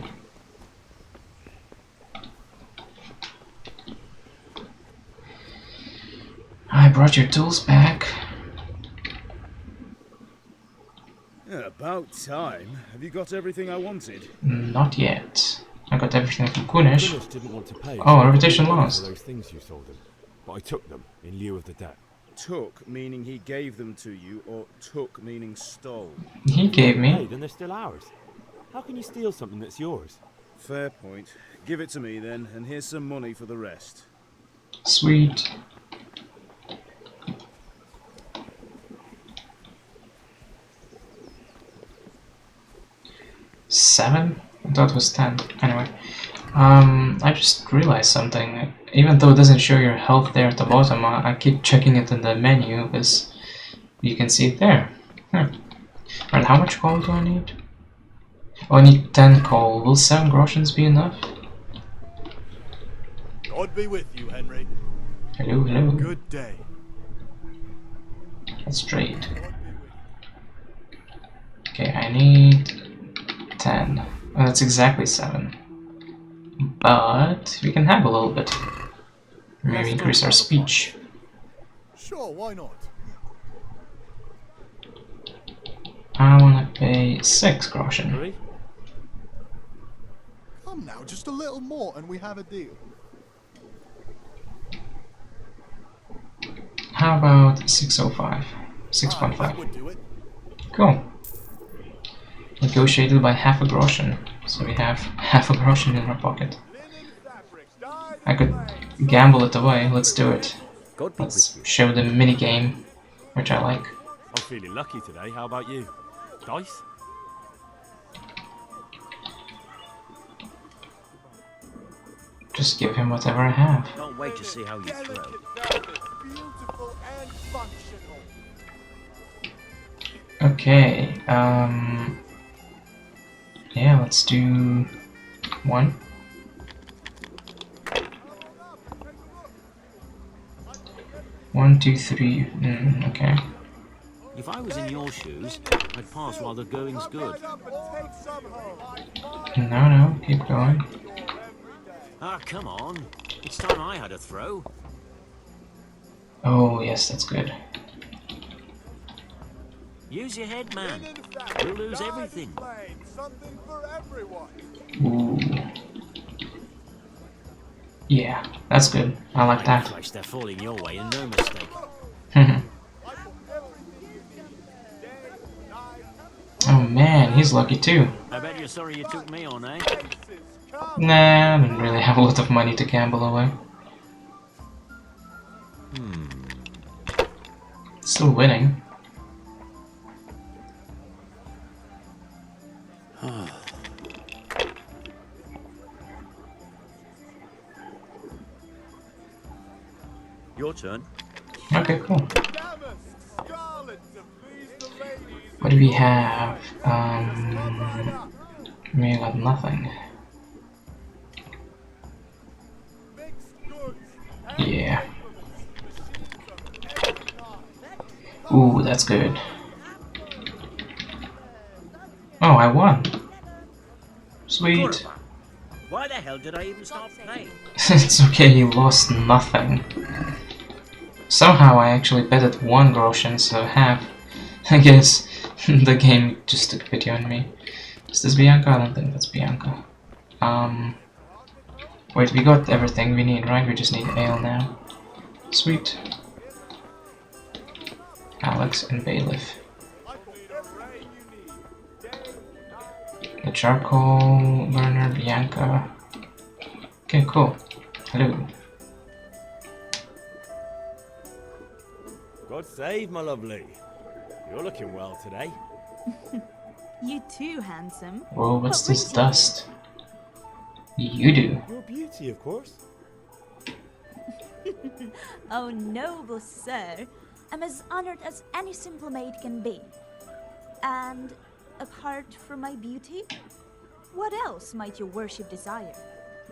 I brought your tools back. Yeah, about time. Have you got everything I wanted? Not yet. I got everything from Kunish. Kunish didn't want to pay. Oh, reputation lost. Those things you sold him, but I took them in lieu of the debt. Took meaning he gave them to you, or took meaning stole? He gave me. Hey, then they're still ours. How can you steal something that's yours? Fair point. Give it to me then, and here's some money for the rest. Sweet. $7? I thought it was 10. Anyway, I just realized something. Even though it doesn't show your health there at the bottom, I keep checking it in the menu because you can see it there. Alright, how much coal do I need? Oh, I need 10 coal. Will 7 groshens be enough? God be with you, Henry. Hello, hello. Good day. Let's trade. Okay, I need 10. Oh, that's exactly 7. But we can have a little bit. Maybe increase our speech. Sure, why not? I wanna pay 6 groschen. Really? Come now, just a little more and we have a deal. How about 605? 6.5. That would do it. Cool. Negotiated by half a groschen. So we have half a groschen in our pocket. I could gamble it away. Let's do it. Let's show the mini game, which I like. I'm feeling lucky today. How about you? Dice? Just give him whatever I have. Can't wait to see how you throw. Beautiful and functional. Okay, yeah, let's do 1. One, two, three. Okay. If I was in your shoes, I'd pass while the going's good. No, keep going. Ah, come on. It's time I had a throw. Oh, yes, that's good. Use your head, man. You'll lose everything. Ooh. Yeah, that's good. I like that. Christ, they're falling your way and no mistake. Oh man, he's lucky too. I bet you're sorry you took me on, eh? Nah, I don't really have a lot of money to gamble away. Still winning. Your turn. Okay, cool. What do we have? We got nothing. Yeah. Ooh, that's good. Oh, I won. Sweet. Why the hell did I even start playing? It's okay, you lost nothing. Somehow I actually betted 1 groschen instead of half. I guess the game just took pity on me. Is this Bianca? I don't think that's Bianca. Wait, we got everything we need, right? We just need ale now. Sweet. Alex and Bailiff. The charcoal burner, Bianca. Okay, cool. Hello. God save, my lovely. You're looking well today. You too, handsome. Whoa, what's this dust? You do. Your beauty, of course. Oh, noble sir. I'm as honored as any simple maid can be. And apart from my beauty, what else might your worship desire?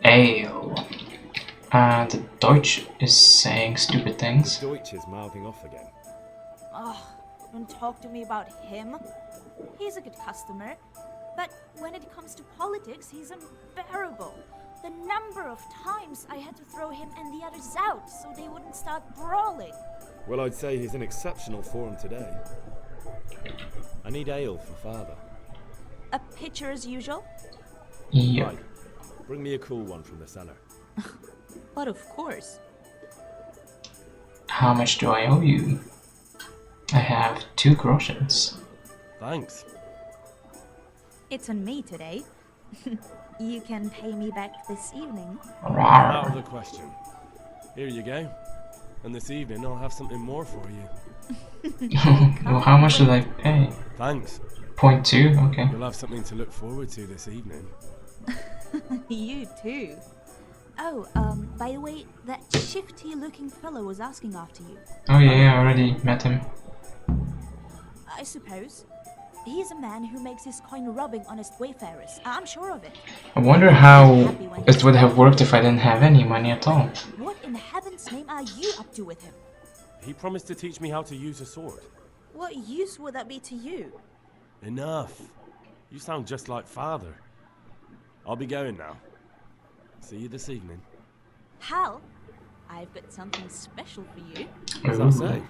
Ale. The Deutsch is saying stupid things. Deutsch is mouthing off again. Oh, don't talk to me about him. He's a good customer, but when it comes to politics, he's unbearable. The number of times I had to throw him and the others out so they wouldn't start brawling. Well, I'd say he's in exceptional form today. I need ale for father. A pitcher as usual? Yeah. Right. Bring me a cool one from the cellar. But of course. How much do I owe you? I have 2 groschens. Thanks. It's on me today. You can pay me back this evening. Out of the question. Here you go. And this evening I'll have something more for you. Well, how much did I pay? Thanks. 0.2? Okay. You'll have something to look forward to this evening. You too. Oh, by the way, that shifty-looking fellow was asking after you. Oh yeah, I already met him. I suppose. He's a man who makes his coin robbing honest wayfarers. I'm sure of it. I wonder how it would have worked if I didn't have any money at all. What in heaven's name are you up to with him? He promised to teach me how to use a sword. What use would that be to you? Enough. You sound just like father. I'll be going now. See you this evening. Hal, I've got something special for you. As I say.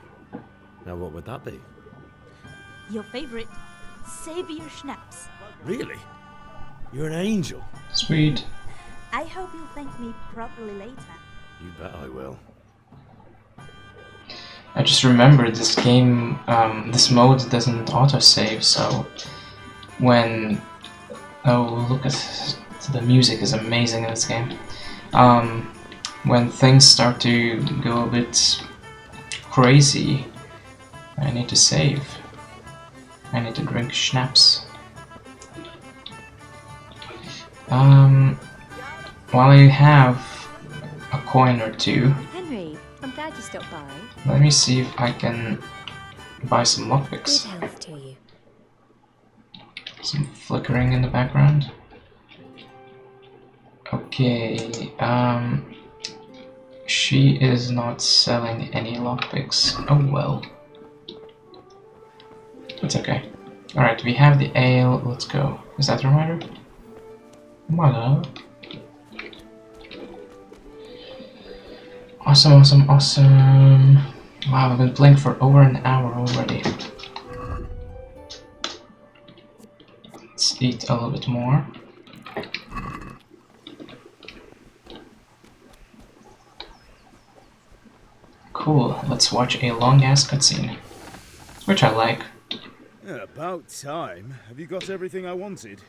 Now what would that be? Your favorite Savior Schnapps. Really? You're an angel. Sweet. I hope you'll thank me properly later. You bet I will. I just remembered this game, this mode doesn't autosave, so when... Oh, look at... The music is amazing in this game. When things start to go a bit crazy, I need to save. I need to drink schnapps. While I have a coin or 2, Henry, I'm glad you stopped by. let me see if I can buy some Good lockpicks. health to you. Some flickering in the background. Okay, she is not selling any lockpicks. Oh well. It's okay. Alright, we have the ale, let's go. Is that the reminder? Mother. Awesome, awesome, awesome. Wow, I've been playing for over an hour already. Let's eat a little bit more. Cool, let's watch a long ass cutscene. Which I like. Yeah, about time. Have you got everything I wanted?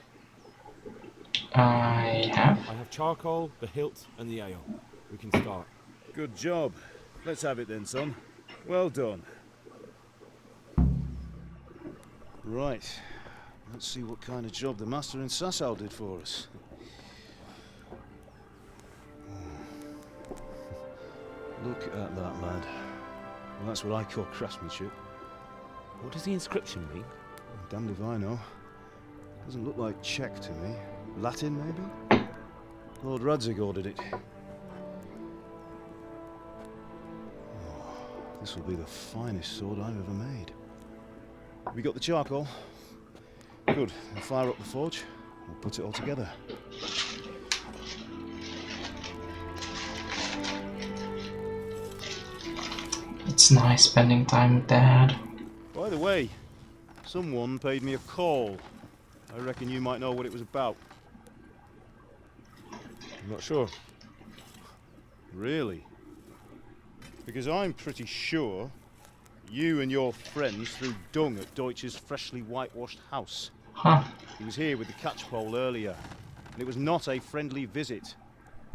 I have. I have charcoal, the hilt, and the ale. We can start. Good job. Let's have it then, son. Well done. Right. Let's see what kind of job the master in Sasau did for us. Look at that, lad. Well, that's what I call craftsmanship. What does the inscription mean? Damned if I know. Doesn't look like Czech to me. Latin, maybe? Lord Radzig ordered it. Oh, this will be the finest sword I've ever made. We got the charcoal? Good. We'll fire up the forge. We'll put it all together. It's nice spending time with Dad. By the way, someone paid me a call. I reckon you might know what it was about. I'm not sure. Really? Because I'm pretty sure you and your friends threw dung at Deutsch's freshly whitewashed house. Huh. He was here with the catchpole earlier, and it was not a friendly visit.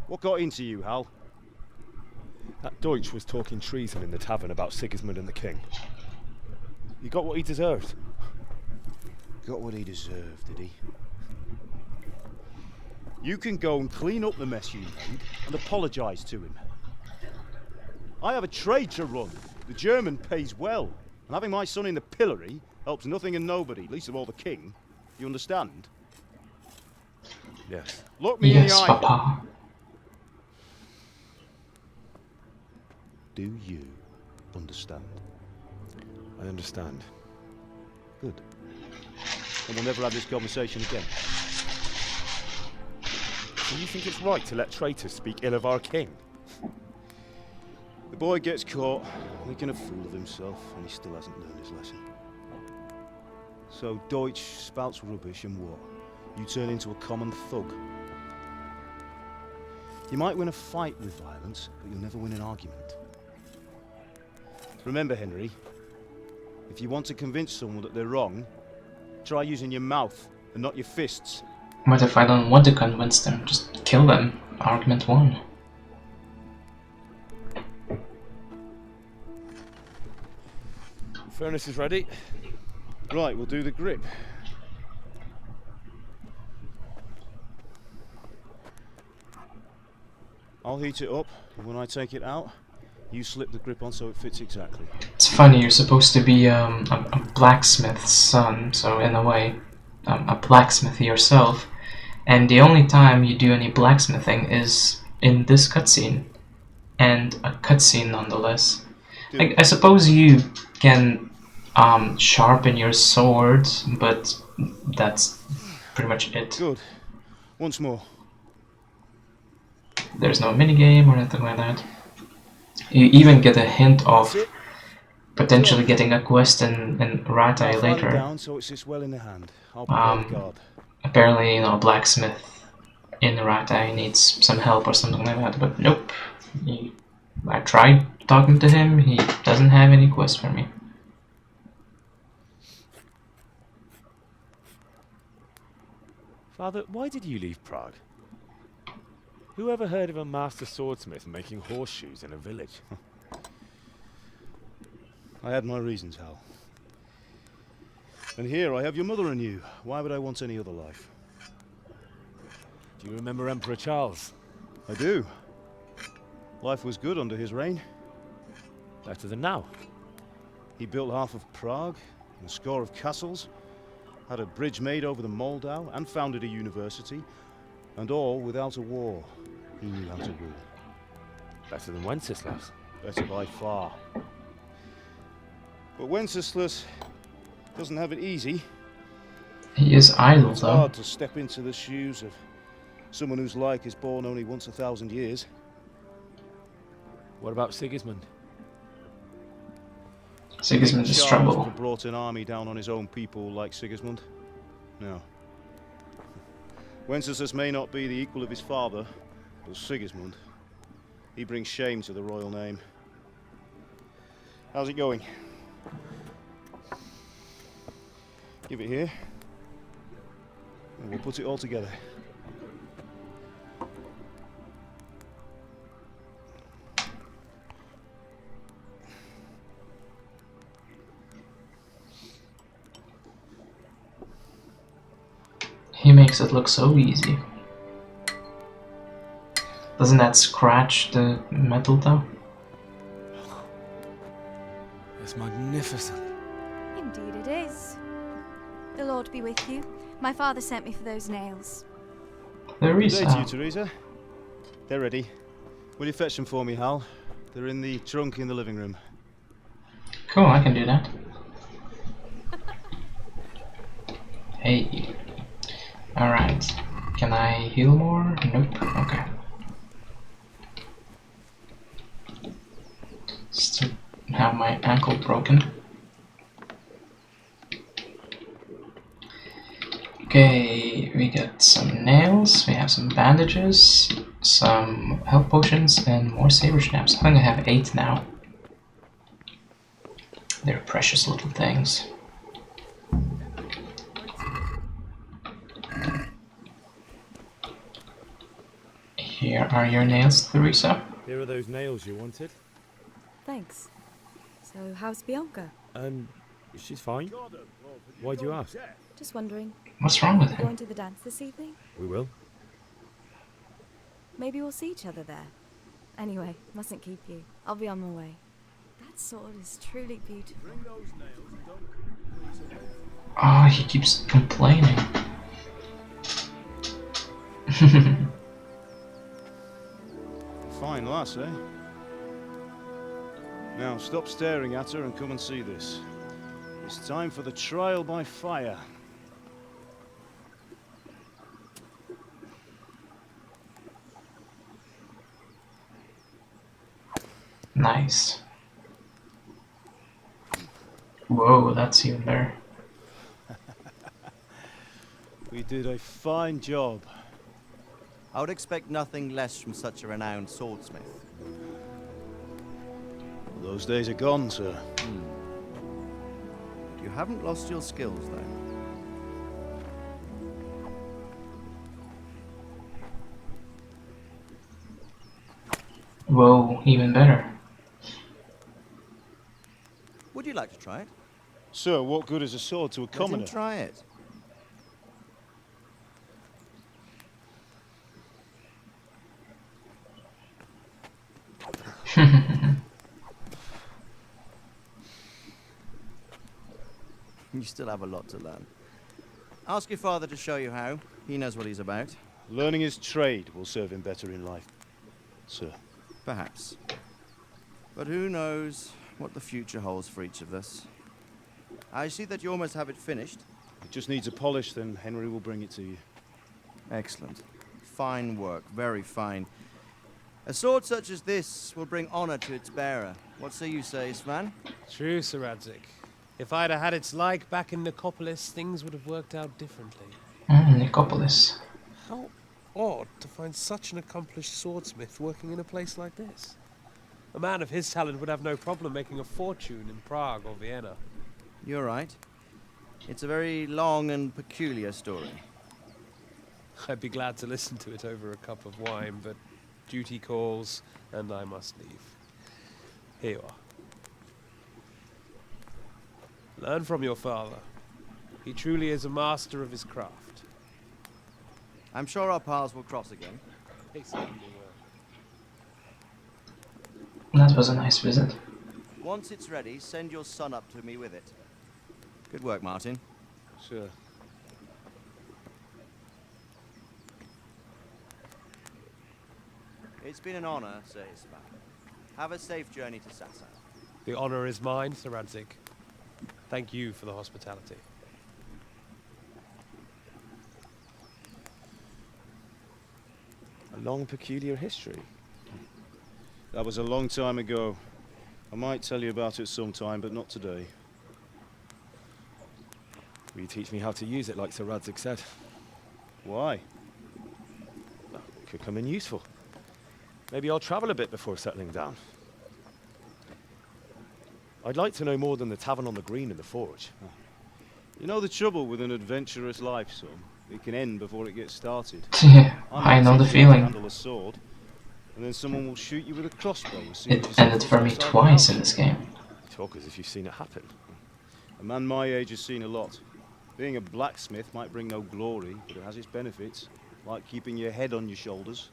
What got into you, Hal? That Deutsch was talking treason in the tavern about Sigismund and the king. He got what he deserved. Got what he deserved, did he? You can go and clean up the mess you made and apologise to him. I have a trade to run. The German pays well. And having my son in the pillory helps nothing and nobody, least of all the king. You understand? Yes. Look me in the Yes, eye. Papa. Do you understand? I understand. Good. And we'll never have this conversation again. Do you think it's right to let traitors speak ill of our king? The boy gets caught, making a fool of himself, and he still hasn't learned his lesson. So Deutsch spouts rubbish, and what? You turn into a common thug. You might win a fight with violence, but you'll never win an argument. Remember, Henry, if you want to convince someone that they're wrong, try using your mouth and not your fists. What if I don't want to convince them? Just kill them. Argument 1. Furnace is ready. Right, we'll do the grip. I'll heat it up, and when I take it out, you slip the grip on so it fits exactly. It's funny, you're supposed to be a blacksmith's son, so in a way, a blacksmith yourself. And the only time you do any blacksmithing is in this cutscene. And a cutscene nonetheless. I suppose you can sharpen your sword, but that's pretty much it. Good. Once more. There's no minigame or anything like that. You even get a hint of potentially getting a quest in Ratai later. Down so it sits well in the hand. I'll prepare the guard. Apparently, you know, a blacksmith in Ratai needs some help or something like that, but nope. I tried talking to him, he doesn't have any quest for me. Father, why did you leave Prague? Who ever heard of a master swordsmith making horseshoes in a village? I had my reasons, Hal. And here I have your mother and you. Why would I want any other life? Do you remember Emperor Charles? I do. Life was good under his reign. Better than now. He built half of Prague, and a score of castles, had a bridge made over the Moldau, and founded a university, and all without a war. He knew how to rule. Better than Wenceslas. Better by far. But Wenceslas doesn't have it easy. He is idle, It's though. hard to step into the shoes of someone whose like is born only once 1,000 years. What about Sigismund? Sigismund is Charles trouble. would have brought an army down on his own people like Sigismund. No. Wenceslas may not be the equal of his father, but Sigismund, he brings shame to the royal name. How's it going? Give it here, and we'll put it all together. He makes it look so easy. Doesn't that scratch the metal though? It's magnificent. Indeed it is. The Lord be with you. My father sent me for those nails. There is. Good day to you, Teresa. They're ready. Will you fetch them for me, Hal? They're in the trunk in the living room. Cool, I can do that. Hey. Alright. Can I heal more? Nope. Okay. have my ankle broken. Okay, we got some nails, we have some bandages, some health potions, and more saber snaps. I think I have 8 now. They're precious little things. Here are your nails, Theresa. Here are those nails you wanted. Thanks. So, how's Bianca? She's fine. Why do you ask? Just wondering. What's wrong with You him? going to the dance this evening? We will. Maybe we'll see each other there. Anyway, mustn't keep you. I'll be on my way. That sword is truly beautiful. Oh, he keeps complaining. Fine lass, eh? Now stop staring at her and come and see this. It's time for the trial by fire. Nice. Whoa, that's even better. We did a fine job. I would expect nothing less from such a renowned swordsmith. Those days are gone, sir. You haven't lost your skills, though. Whoa, even better. Would you like to try it? Sir, what good is a sword to a commoner? Let him try it. You still have a lot to learn. Ask your father to show you how. He knows what he's about. Learning his trade will serve him better in life, sir. Perhaps. But who knows what the future holds for each of us. I see that you almost have it finished. It just needs a polish, then Henry will bring it to you. Excellent. Fine work, very fine. A sword such as this will bring honor to its bearer. What say you, Svan? True, Sir Radzik. If I'd have had its like back in Nicopolis, things would have worked out differently. Nicopolis. How odd to find such an accomplished swordsmith working in a place like this. A man of his talent would have no problem making a fortune in Prague or Vienna. You're right. It's a very long and peculiar story. I'd be glad to listen to it over a cup of wine, but duty calls, and I must leave. Here you are. Learn from your father. He truly is a master of his craft. I'm sure our paths will cross again. They certainly will. That was a nice visit. Once it's ready, send your son up to me with it. Good work, Martin. Sure. It's been an honor, Sir Isma. Have a safe journey to Sasau. The honor is mine, Sir Radzik. Thank you for the hospitality. A long, peculiar history. That was a long time ago. I might tell you about it sometime, but not today. Will you teach me how to use it like Sir Radzik said? Why? Well, it could come in useful. Maybe I'll travel a bit before settling down. I'd like to know more than the tavern on the green and the forge. You know the trouble with an adventurous life, son? It can end before it gets started. I know the feeling. Handle a sword, and then someone will shoot you with a crossbow. It ended for me twice in this game. You talk as if you've seen it happen. A man my age has seen a lot. Being a blacksmith might bring no glory, but it has its benefits, like keeping your head on your shoulders.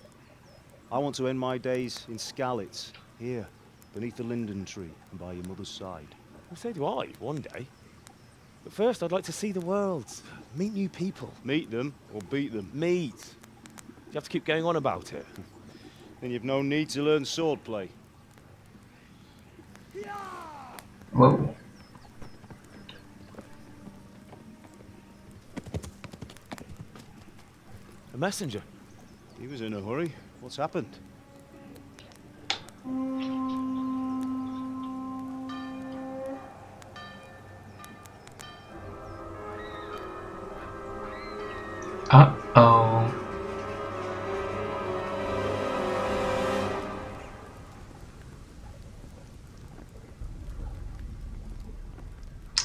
I want to end my days in Skalitz, here, beneath the linden tree and by your mother's side. Well, so do I, one day. But first, I'd like to see the world, meet new people. Meet them or beat them? Meet. You have to keep going on about it. Then you've no need to learn swordplay. Whoa. A messenger. He was in a hurry. What's happened? Uh-oh.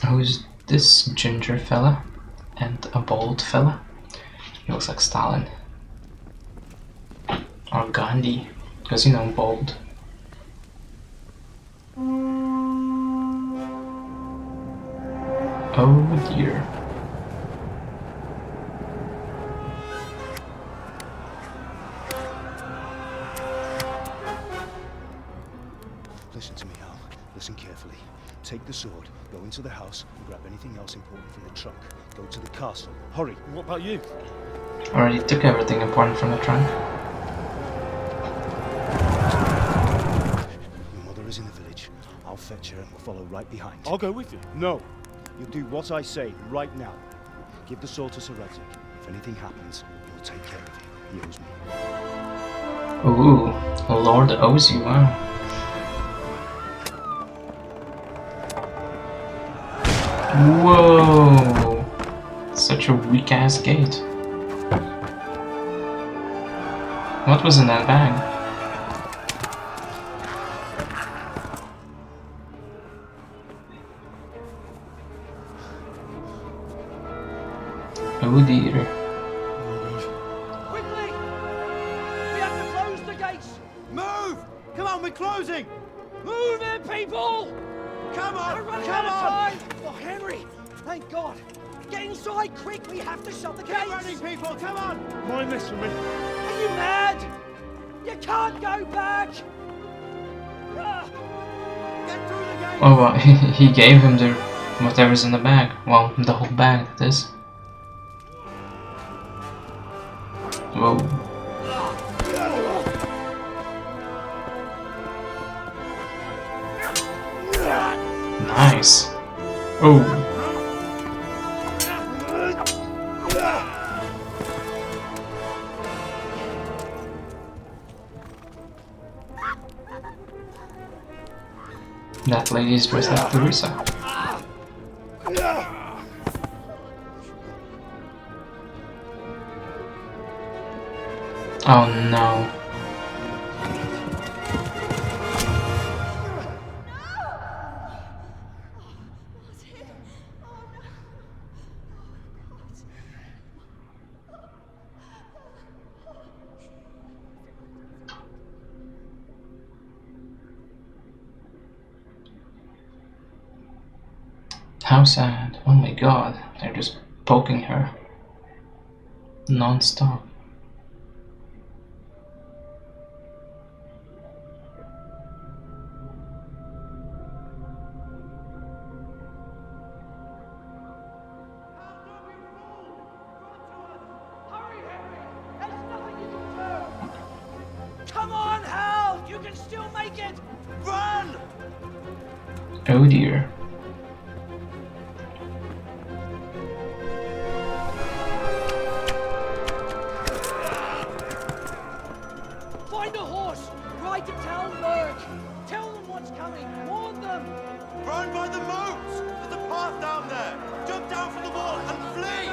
Who's this ginger fella? And a bald fella? He looks like Stalin. Or Gandhi. Because, you know, bald. Oh dear. Listen to me, Al. Listen carefully. Take the sword, go into the house, and grab anything else important from the trunk. Go to the castle. Hurry. What about you? Already took everything important from the trunk. Your mother is in the village. I'll fetch her and we'll follow right behind. I'll go with you. No. You'll do what I say right now. Give the sword to Sir Reddick. If anything happens, he will take care of you. He owes me. Ooh, a lord owes you, wow. Whoa! Such a weak ass gate. What was in that bag? Oh dear. Quickly! We have to close the gates! Move! Come on, we're closing! Move it, people! Come on! We're running out of time! Oh, Henry! Thank God! Get inside, quick! We have to shut the gates! Keep running, people! Come on! Mind this for me. Are you mad? You can't go back! Get through the gate! Oh, well, he gave him the whatever's in the bag. Well, the whole bag, that is. Whoa. Nice. Oh. That lady is dressed like Theresa. Oh no. How sad. Oh my god. They're just poking her. Non-stop. Come on, Hal! You can still make it! Run! Oh dear. Find a horse! Ride to Talmberg! Tell them what's coming! Warn them! Run by the moats! There's a path down there! Jump down from the wall and flee!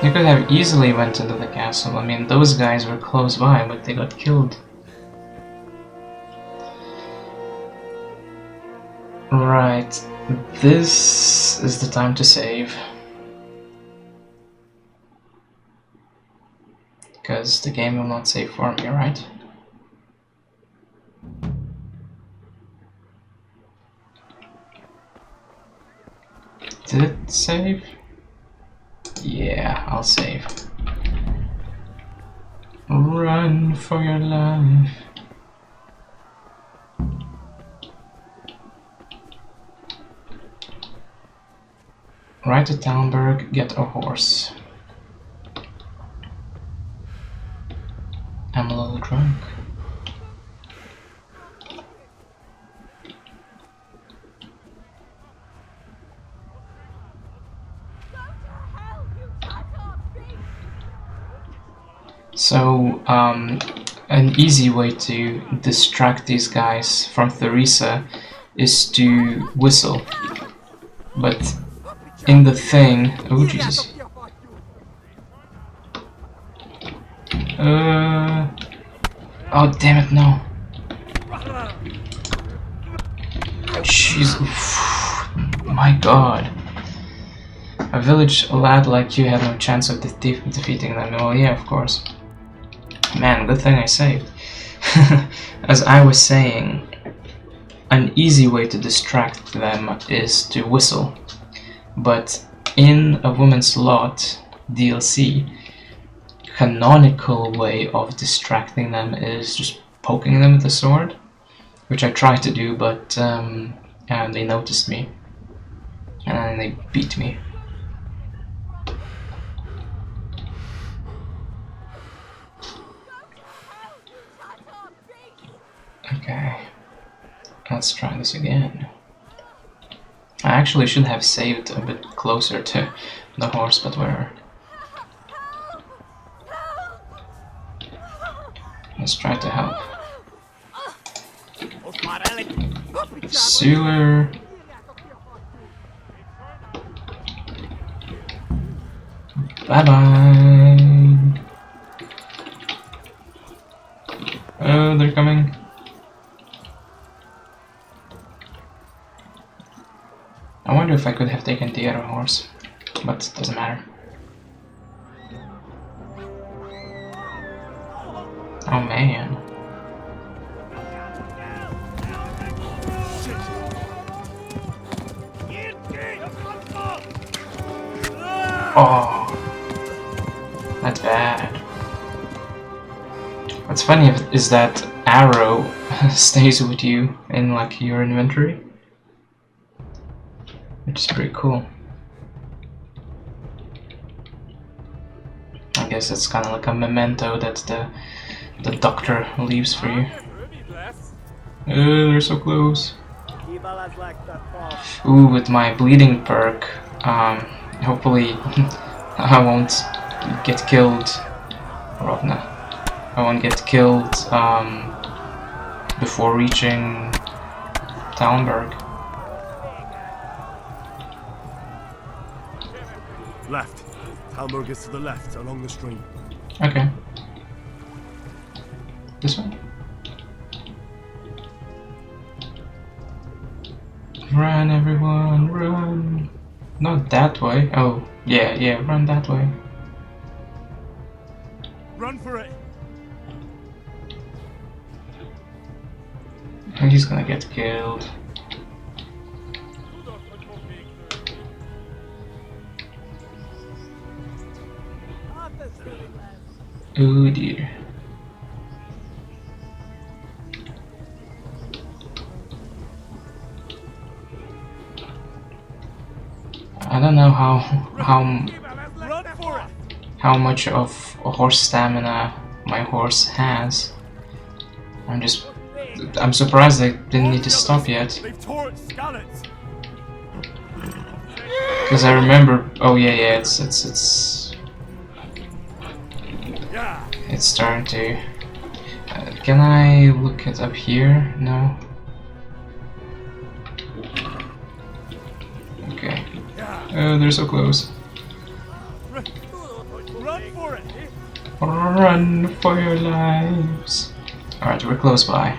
They could have easily went into the castle. I mean, those guys were close by, but they got killed. Right. This is the time to save. Because the game will not save for me, right? Did it save? Yeah, I'll save. Run for your life. Ride to Talmberg, get a horse. I'm a little drunk. So, an easy way to distract these guys from Theresa is to whistle. But in the thing. Oh Jesus. Oh damn it, no. Jeez. My god. A village lad like you had no chance of defeating them. Well, yeah, of course. Man, good thing I saved. As I was saying, an easy way to distract them is to whistle. But in A Woman's Lot DLC, canonical way of distracting them is just poking them with a sword, which I tried to do, but and they noticed me, and then they beat me. Okay, let's try this again. I actually should have saved a bit closer to the horse, but whatever. Let's try to help. Sealer. Bye bye. Oh, they're coming. I wonder if I could have taken the other horse, but it doesn't matter. Oh man. Oh, that's bad. What's funny is that arrow stays with you in like your inventory, which is pretty cool. I guess it's kind of like a memento that the doctor leaves for you. They're so close. Ooh, with my bleeding perk, hopefully I won't get killed. Rovna. I won't get killed before reaching Talmberg. Left. Talmberg is to the left, along the stream. Okay. This one? Run, everyone, run! Not that way. Oh, yeah, run that way. Run for it! And he's gonna get killed. Oh dear. I don't know how much of a horse stamina my horse has. I'm surprised they didn't need to stop yet. Because I remember, oh yeah, it's starting to. Can I look it up here? No. Okay. Oh, they're so close. Run for it! Run for your lives. Alright, we're close by.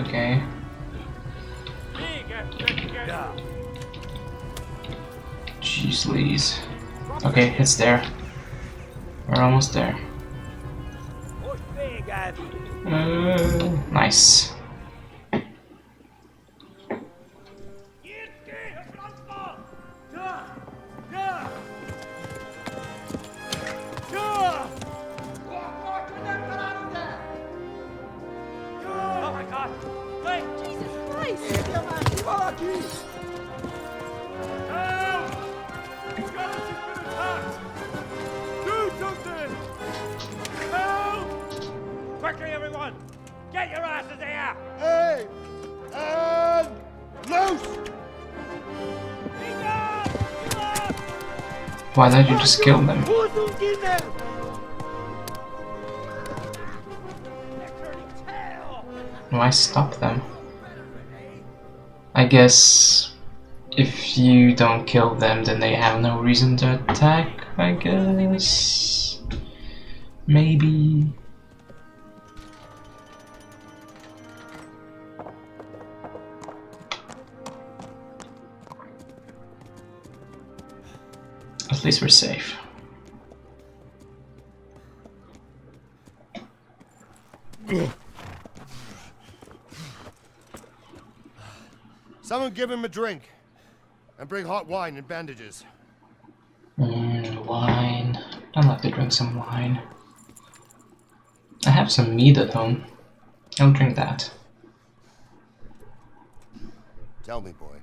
Okay. Jeez Louise. Okay, it's there. We're almost there. Nice. Oh my God! Hey, Jesus Christ! Help! Skeleton's been attacked! Do something! Help! Quickly, everyone! Get your asses here! Hey! And loose! Why don't you just kill them? Why stop them? I guess if you don't kill them, then they have no reason to attack, I guess. Maybe. At least we're safe. Someone give him a drink. And bring hot wine and bandages. Wine. I'd like to drink some wine. I have some mead at home. I'll drink that. Tell me, boy,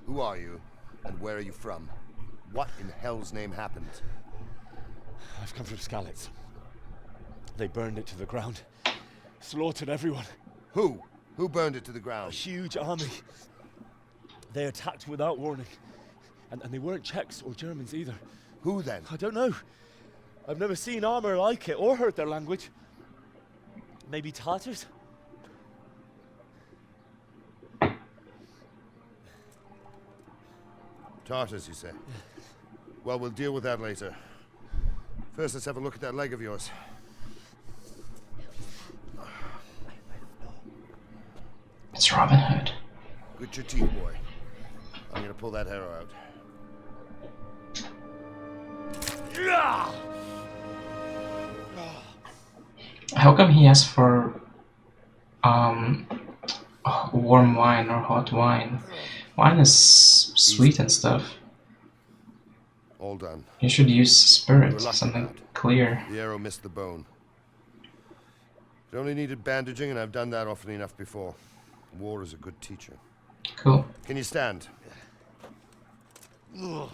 who are you and where are you from? What in hell's name happened? I've come from Skalitz. They burned it to the ground. Slaughtered everyone. Who? Who burned it to the ground? A huge army. They attacked without warning. And they weren't Czechs or Germans either. Who then? I don't know. I've never seen armor like it or heard their language. Maybe Tatars? Tartars, you say? Well, we'll deal with that later. First, let's have a look at that leg of yours. It's Robin Hood. Grit your teeth, boy. I'm gonna pull that arrow out. How come he asks for warm wine or hot wine? Wine is sweet and stuff. All done. You should use spirit, We're lucky something now. clear. The arrow missed the bone. It only needed bandaging, and I've done that often enough before. War is a good teacher. Cool. Can you stand? There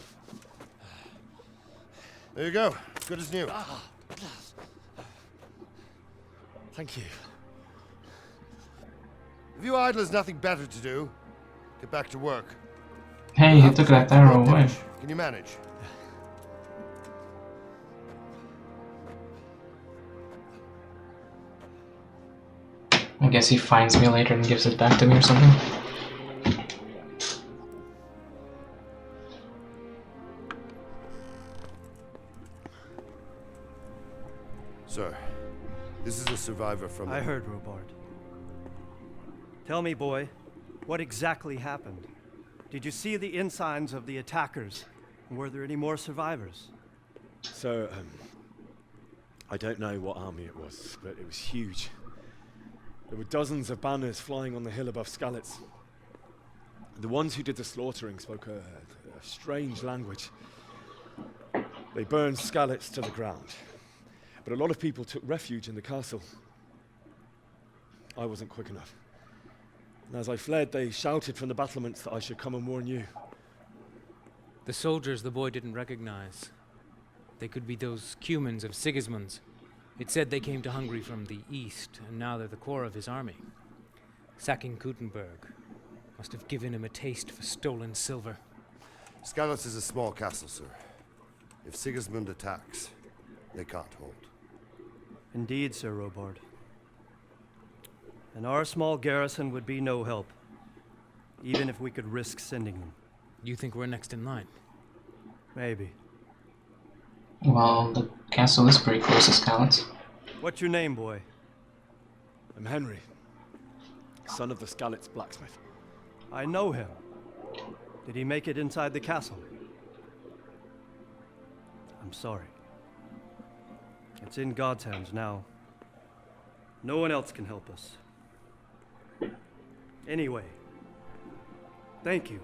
you go. Good as new. Thank you. If you idlers nothing better to do, get back to work. Hey, he took that arrow away. Can you manage? I guess he finds me later and gives it back to me or something. Sir, this is a survivor from... I heard, Robard. Tell me, boy, what exactly happened? Did you see the ensigns of the attackers? And were there any more survivors? So, I don't know what army it was, but it was huge. There were dozens of banners flying on the hill above Skalitz. The ones who did the slaughtering spoke a strange language. They burned Skalitz to the ground, but a lot of people took refuge in the castle. I wasn't quick enough. And as I fled, they shouted from the battlements that I should come and warn you. The soldiers the boy didn't recognize. They could be those Cumans of Sigismund's. It said they came to Hungary from the east, and now they're the core of his army. Sacking Gutenberg must have given him a taste for stolen silver. Skalitz is a small castle, sir. If Sigismund attacks, they can't hold. Indeed, Sir Robard. And our small garrison would be no help, even if we could risk sending them. You think we're next in line? Maybe. Well, the castle is pretty close to Skalitz. What's your name, boy? I'm Henry, son of the Skalitz blacksmith. I know him. Did he make it inside the castle? I'm sorry. It's in God's hands now. No one else can help us. Anyway, thank you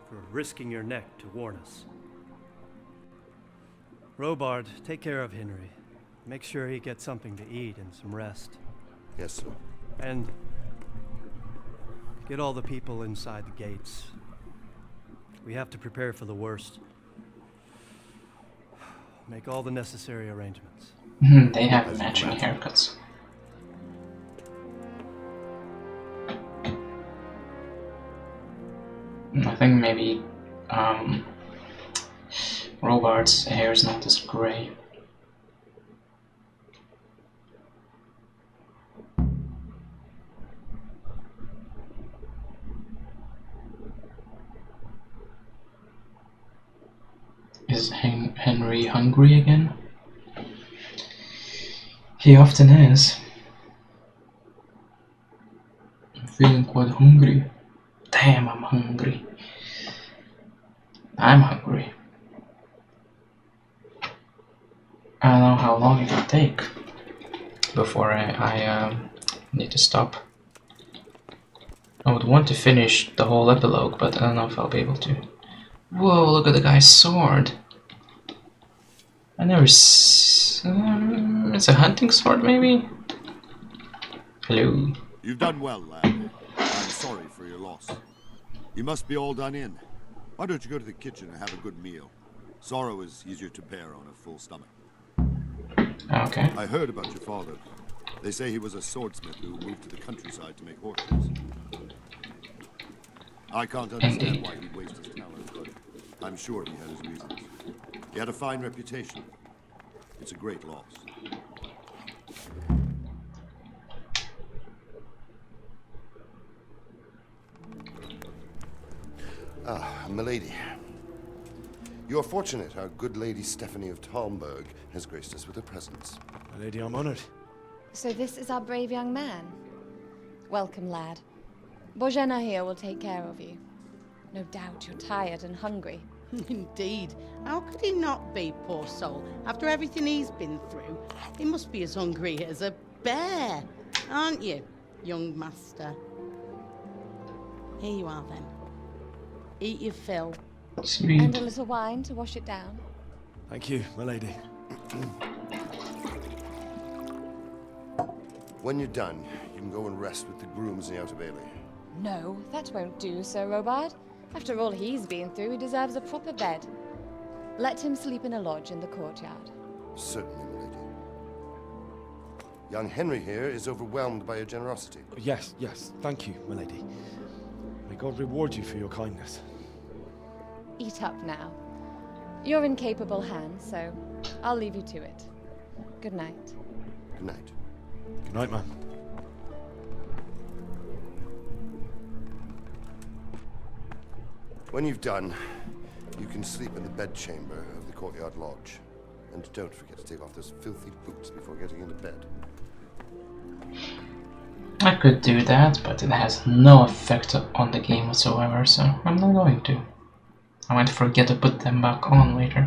for risking your neck to warn us. Robard, take care of Henry. Make sure he gets something to eat and some rest. Yes, sir. And get all the people inside the gates. We have to prepare for the worst. Make all the necessary arrangements. They have matching haircuts. I think maybe Robard's hair is not as grey. Is Henry hungry again? He often is. I'm feeling quite hungry. Damn, I'm hungry. I'm hungry. I don't know how long it will take before I need to stop. I would want to finish the whole epilogue, but I don't know if I'll be able to. Whoa, look at the guy's sword. I never it's a hunting sword, maybe? Hello. You've done well, lad. I'm sorry for your loss. You must be all done in. Why don't you go to the kitchen and have a good meal? Sorrow is easier to bear on a full stomach. Okay. I heard about your father. They say he was a swordsmith who moved to the countryside to make horseshoes. I can't understand why he'd waste his talent, but I'm sure he had his reasons. He had a fine reputation. It's a great loss. Ah, milady. You are fortunate our good lady Stephanie of Talmberg has graced us with her presence. Lady, I'm honored. So this is our brave young man. Welcome, lad. Bojena here will take care of you. No doubt you're tired and hungry. Indeed. How could he not be, poor soul? After everything he's been through, he must be as hungry as a bear, aren't you, young master? Here you are, then. Eat your fill. Sweet. And a little wine to wash it down. Thank you, my lady. When you're done, you can go and rest with the grooms in the Outer Bailey. No, that won't do, Sir Robard. After all he's been through, he deserves a proper bed. Let him sleep in a lodge in the courtyard. Certainly, milady. Young Henry here is overwhelmed by your generosity. Yes, thank you, my lady. May God reward you for your kindness. Eat up now. You're in capable hands, so I'll leave you to it. Good night. Good night. Good night, ma'am. When you've done, you can sleep in the bedchamber of the courtyard lodge. And don't forget to take off those filthy boots before getting into bed. I could do that, but it has no effect on the game whatsoever, so I'm not going to. I might forget to put them back on later.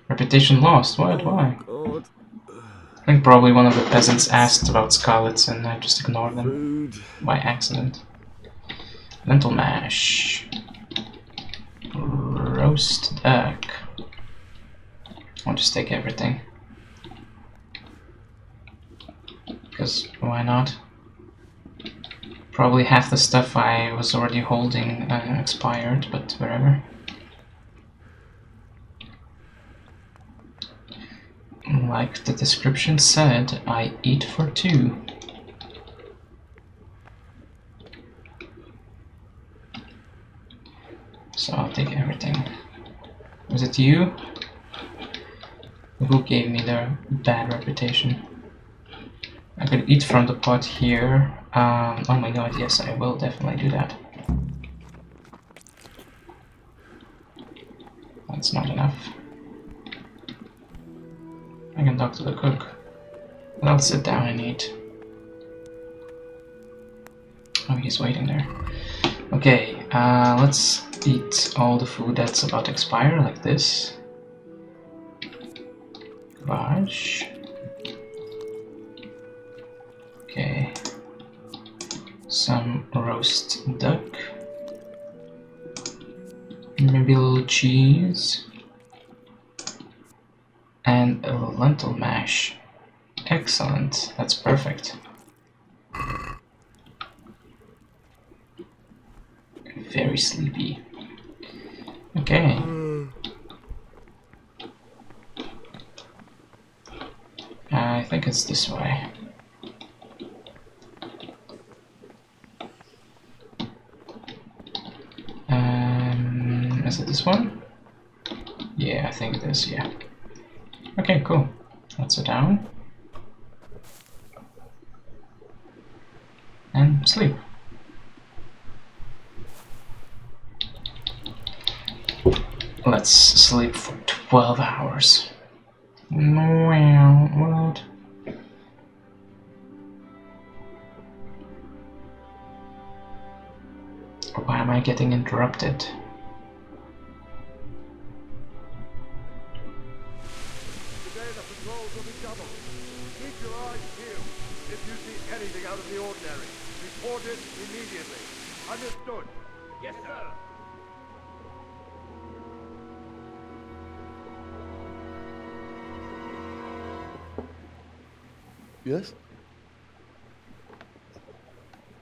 Reputation lost. What? Why? God. I think probably one of the peasants asked about scarlets and I just ignored them by accident. Lentil mash. Roast duck. I'll just take everything. Because why not? Probably half the stuff I was already holding expired, but whatever. Like the description said, I eat for two. So I'll take everything. Was it you? Who gave me the bad reputation? I could eat from the pot here. Oh my god, yes, I will definitely do that. That's not enough. I can talk to the cook. But I'll sit down and eat. Oh, he's waiting there. Okay, let's eat all the food that's about to expire, like this. Garage. Okay. Some roast duck. Maybe a little cheese. And a lentil mash. Excellent. That's perfect. Very sleepy. Okay. I think it's this way. Is it this one? Yeah, I think it is, yeah. Okay, cool. Let's sit down. And sleep. Let's sleep for 12 hours. Wow, what? Why am I getting interrupted? Today the patrols will be doubled. Keep your eyes peeled. If you see anything out of the ordinary, report it immediately. Understood? Yes, sir. Yes?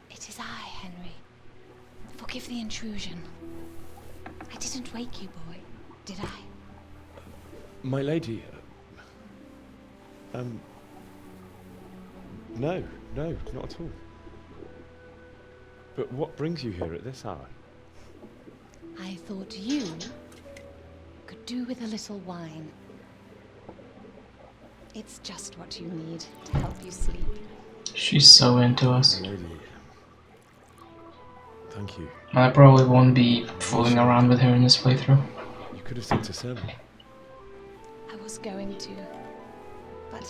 It is I, Henry. Forgive the intrusion. I didn't wake you, boy, did I? My lady. No, not at all. But what brings you here at this hour? I thought you could do with a little wine. It's just what you need to help you sleep. She's so into us. My lady. Thank you. I probably won't be fooling around with her in this playthrough. You could have sent a sermon. I was going to, but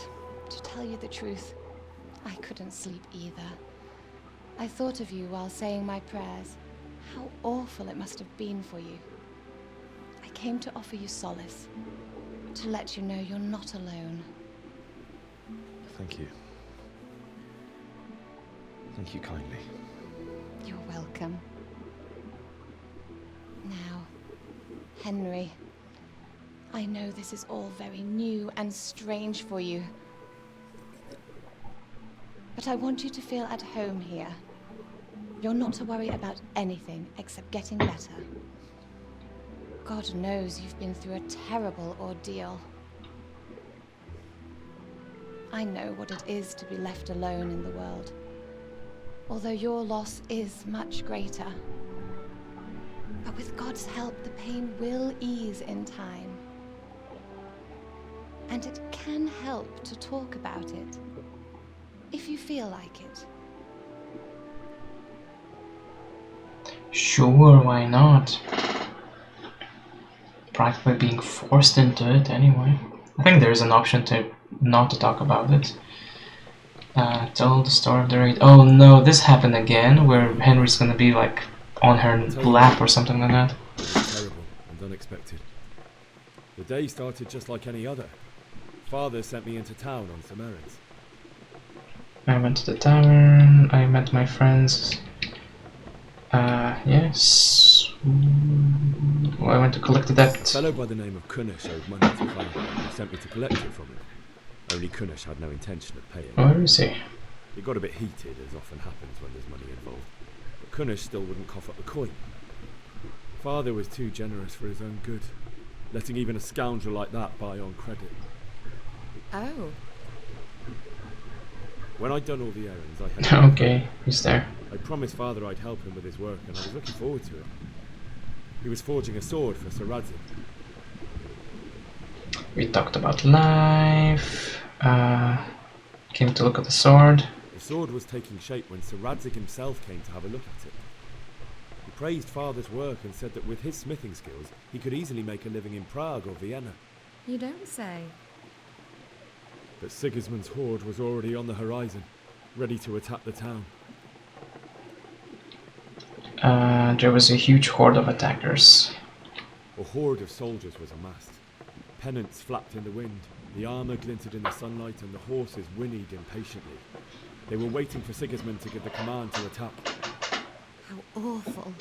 to tell you the truth, I couldn't sleep either. I thought of you while saying my prayers. How awful it must have been for you. I came to offer you solace, to let you know you're not alone. Thank you. Thank you kindly. You're welcome. Now, Henry, I know this is all very new and strange for you, but I want you to feel at home here. You're not to worry about anything except getting better. God knows you've been through a terrible ordeal. I know what it is to be left alone in the world, although your loss is much greater. But with God's help, the pain will ease in time. And it can help to talk about it, if you feel like it. Sure, why not? Practically being forced into it anyway. I think there's an option to not to talk about it. Tell the story of the raid. Oh no, this happened again, where Henry's gonna be like on her lap or something like that. It was terrible and unexpected. The day started just like any other. Father sent me into town on some errands. I went to the tavern, I met my friends. Yes. Well, I went to collect the debt. A fellow by the name of Kunish owed money to Father and sent me to collect it from him. Only Kunish had no intention of paying. Where is he? It got a bit heated, as often happens when there's money involved. But Kunish still wouldn't cough up the coin. Father was too generous for his own good, letting even a scoundrel like that buy on credit. Oh. When I'd done all the errands, I had... Okay, he's there. I promised Father I'd help him with his work, and I was looking forward to it. He was forging a sword for Sir Radzig. We talked about life. Came to look at the sword. The sword was taking shape when Sir Radzig himself came to have a look at it. He praised Father's work and said that with his smithing skills, he could easily make a living in Prague or Vienna. You don't say. But Sigismund's horde was already on the horizon, ready to attack the town. There was a huge horde of attackers. A horde of soldiers was amassed. Pennants flapped in the wind, the armour glinted in the sunlight, and the horses whinnied impatiently. They were waiting for Sigismund to give the command to attack. How awful.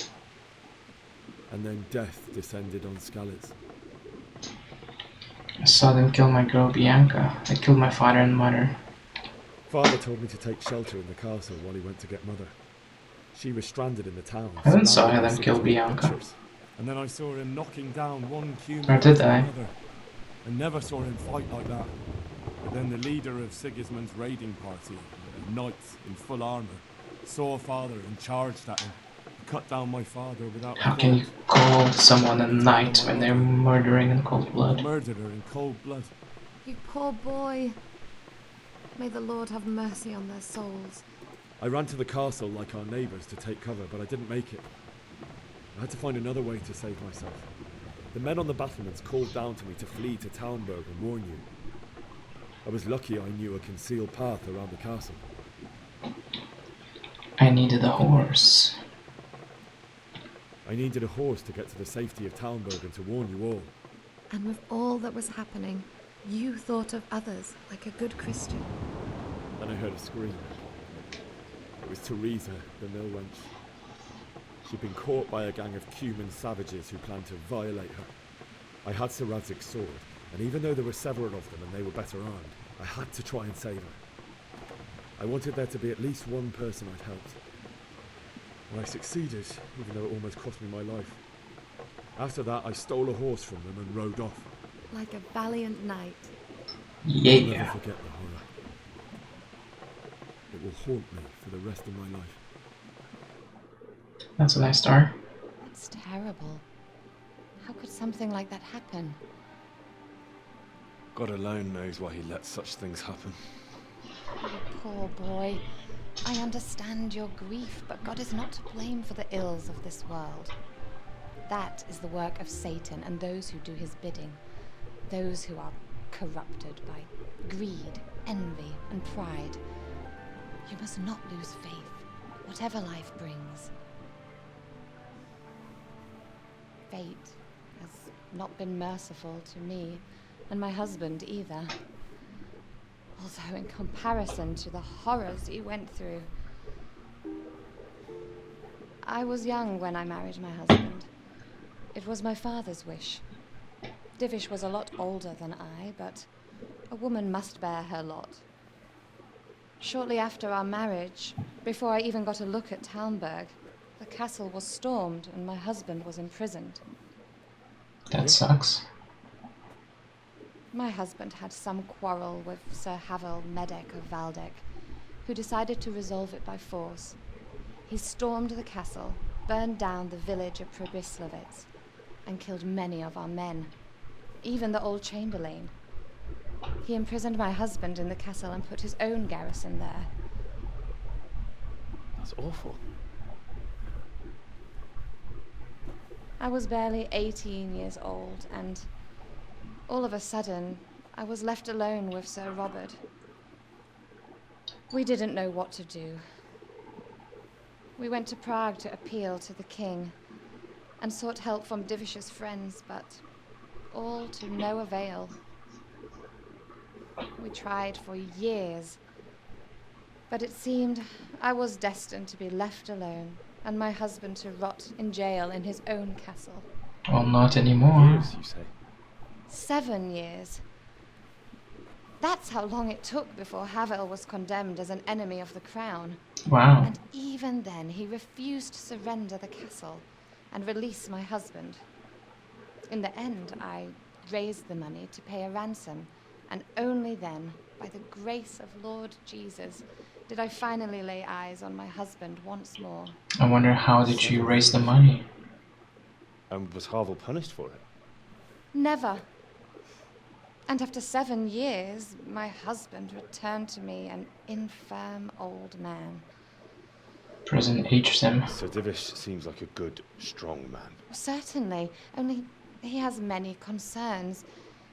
And then death descended on Skalitz. I saw them kill my girl Bianca. They killed my father and mother. Father told me to take shelter in the castle while he went to get Mother. She was stranded in the town. I haven't saw them kill Bianca. And then I saw him knocking down one human Or did after I? another. I never saw him fight like that. But then the leader of Sigismund's raiding party, a knight in full armour, saw Father and charged at him. He cut down my father without How a can you thought. call someone a knight when they're murdering in cold blood? Murdered her in cold blood. You poor boy. May the Lord have mercy on their souls. I ran to the castle like our neighbours to take cover, but I didn't make it. I had to find another way to save myself. The men on the battlements called down to me to flee to Talmberg and warn you. I was lucky I knew a concealed path around the castle. I needed a horse. I needed a horse to get to the safety of Talmberg and to warn you all. And with all that was happening, you thought of others like a good Christian. Then I heard a scream. It was Teresa, the mill wench. She'd been caught by a gang of Cuman savages who planned to violate her. I had Sir Radzig's sword, and even though there were several of them and they were better armed, I had to try and save her. I wanted there to be at least one person I'd helped. And I succeeded, even though it almost cost me my life. After that, I stole a horse from them and rode off. Like a valiant knight. Yeah. I'll never forget the horror. It will haunt me for the rest of my life. That's a nice star. It's terrible. How could something like that happen? God alone knows why he lets such things happen. Oh, poor boy. I understand your grief, but God is not to blame for the ills of this world. That is the work of Satan and those who do his bidding. Those who are corrupted by greed, envy, and pride. You must not lose faith, whatever life brings. Fate has not been merciful to me, and my husband either. Although in comparison to the horrors he went through. I was young when I married my husband. It was my father's wish. Divish was a lot older than I, but a woman must bear her lot. Shortly after our marriage, before I even got a look at Talmberg, the castle was stormed and my husband was imprisoned. That sucks. My husband had some quarrel with Sir Havel Medek of Valdek, who decided to resolve it by force. He stormed the castle, burned down the village of Probislavitz, and killed many of our men, even the old chamberlain. He imprisoned my husband in the castle and put his own garrison there. That's awful. I was barely 18 years old, and all of a sudden, I was left alone with Sir Robert. We didn't know what to do. We went to Prague to appeal to the king, and sought help from Divish's friends, but all to no avail. We tried for years, but it seemed I was destined to be left alone, and my husband to rot in jail in his own castle. Well, not anymore. Years, you say? 7 years. That's how long it took before Havel was condemned as an enemy of the crown. Wow. And even then, he refused to surrender the castle and release my husband. In the end, I raised the money to pay a ransom, and only then, by the grace of Lord Jesus, did I finally lay eyes on my husband once more. I wonder, how did you raise the money? And was Havel punished for it? Never. And after 7 years, my husband returned to me an infirm old man. Prison aged him. Sir Divish seems like a good, strong man. Certainly, only he has many concerns.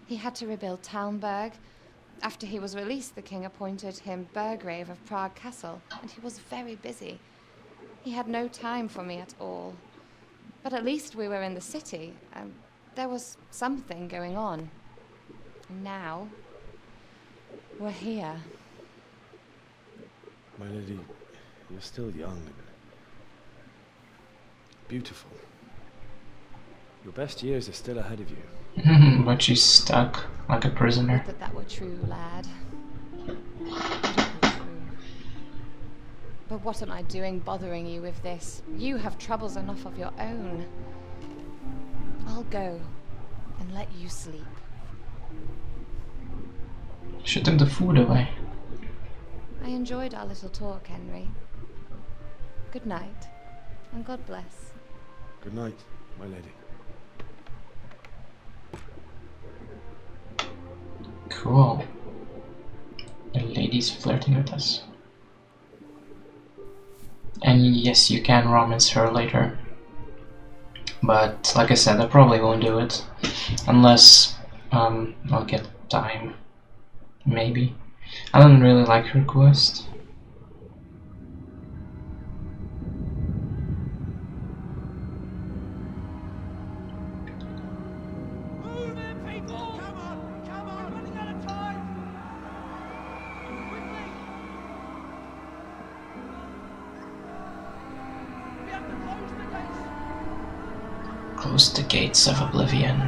He had to rebuild Talmberg. After he was released, the king appointed him Burgrave of Prague Castle, and he was very busy. He had no time for me at all. But at least we were in the city, and there was something going on. And now, we're here. My lady, you're still young and beautiful. Your best years are still ahead of you. But she's stuck like a prisoner. Would that were true, lad. Would it were true. But what am I doing bothering you with this? You have troubles enough of your own. I'll go and let you sleep. She took the food away. I enjoyed our little talk, Henry. Good night, and God bless. Good night, my lady. Cool. The lady's flirting with us. And yes, you can romance her later. But like I said, I probably won't do it unless I'll get time. Maybe. I don't really like her quest. Close the gates of oblivion.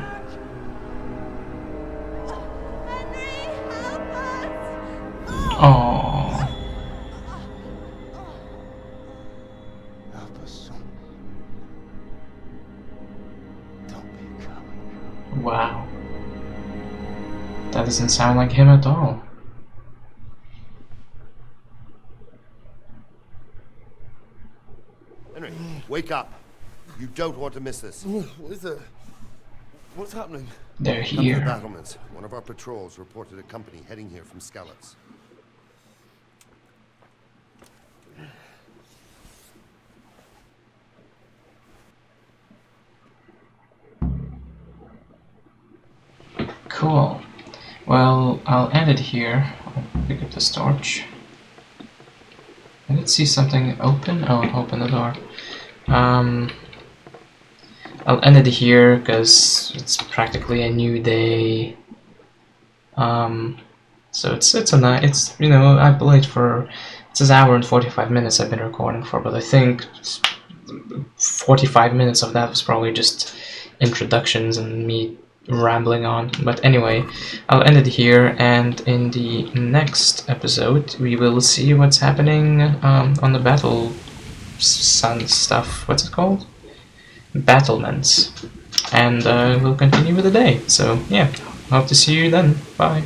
Oh. Help us, son. Don't be a coward. Wow. That doesn't sound like him at all. Henry, wake up. You don't want to miss this. What is it? What's happening? They're Come to the here. battlements. One of our patrols reported a company heading here from Skalitz. Cool. Well, I'll end it here. I'll pick up this torch. I did see something open. Oh, open the door. I'll end it here because it's practically a new day. So it's a night. It's, you know, I played for, it's an hour and 45 minutes I've been recording for, but I think 45 minutes of that was probably just introductions and me rambling on. But anyway, I'll end it here, and in the next episode we will see what's happening on the battle sun stuff. What's it called? Battlements. And we'll continue with the day. So yeah, hope to see you then. Bye.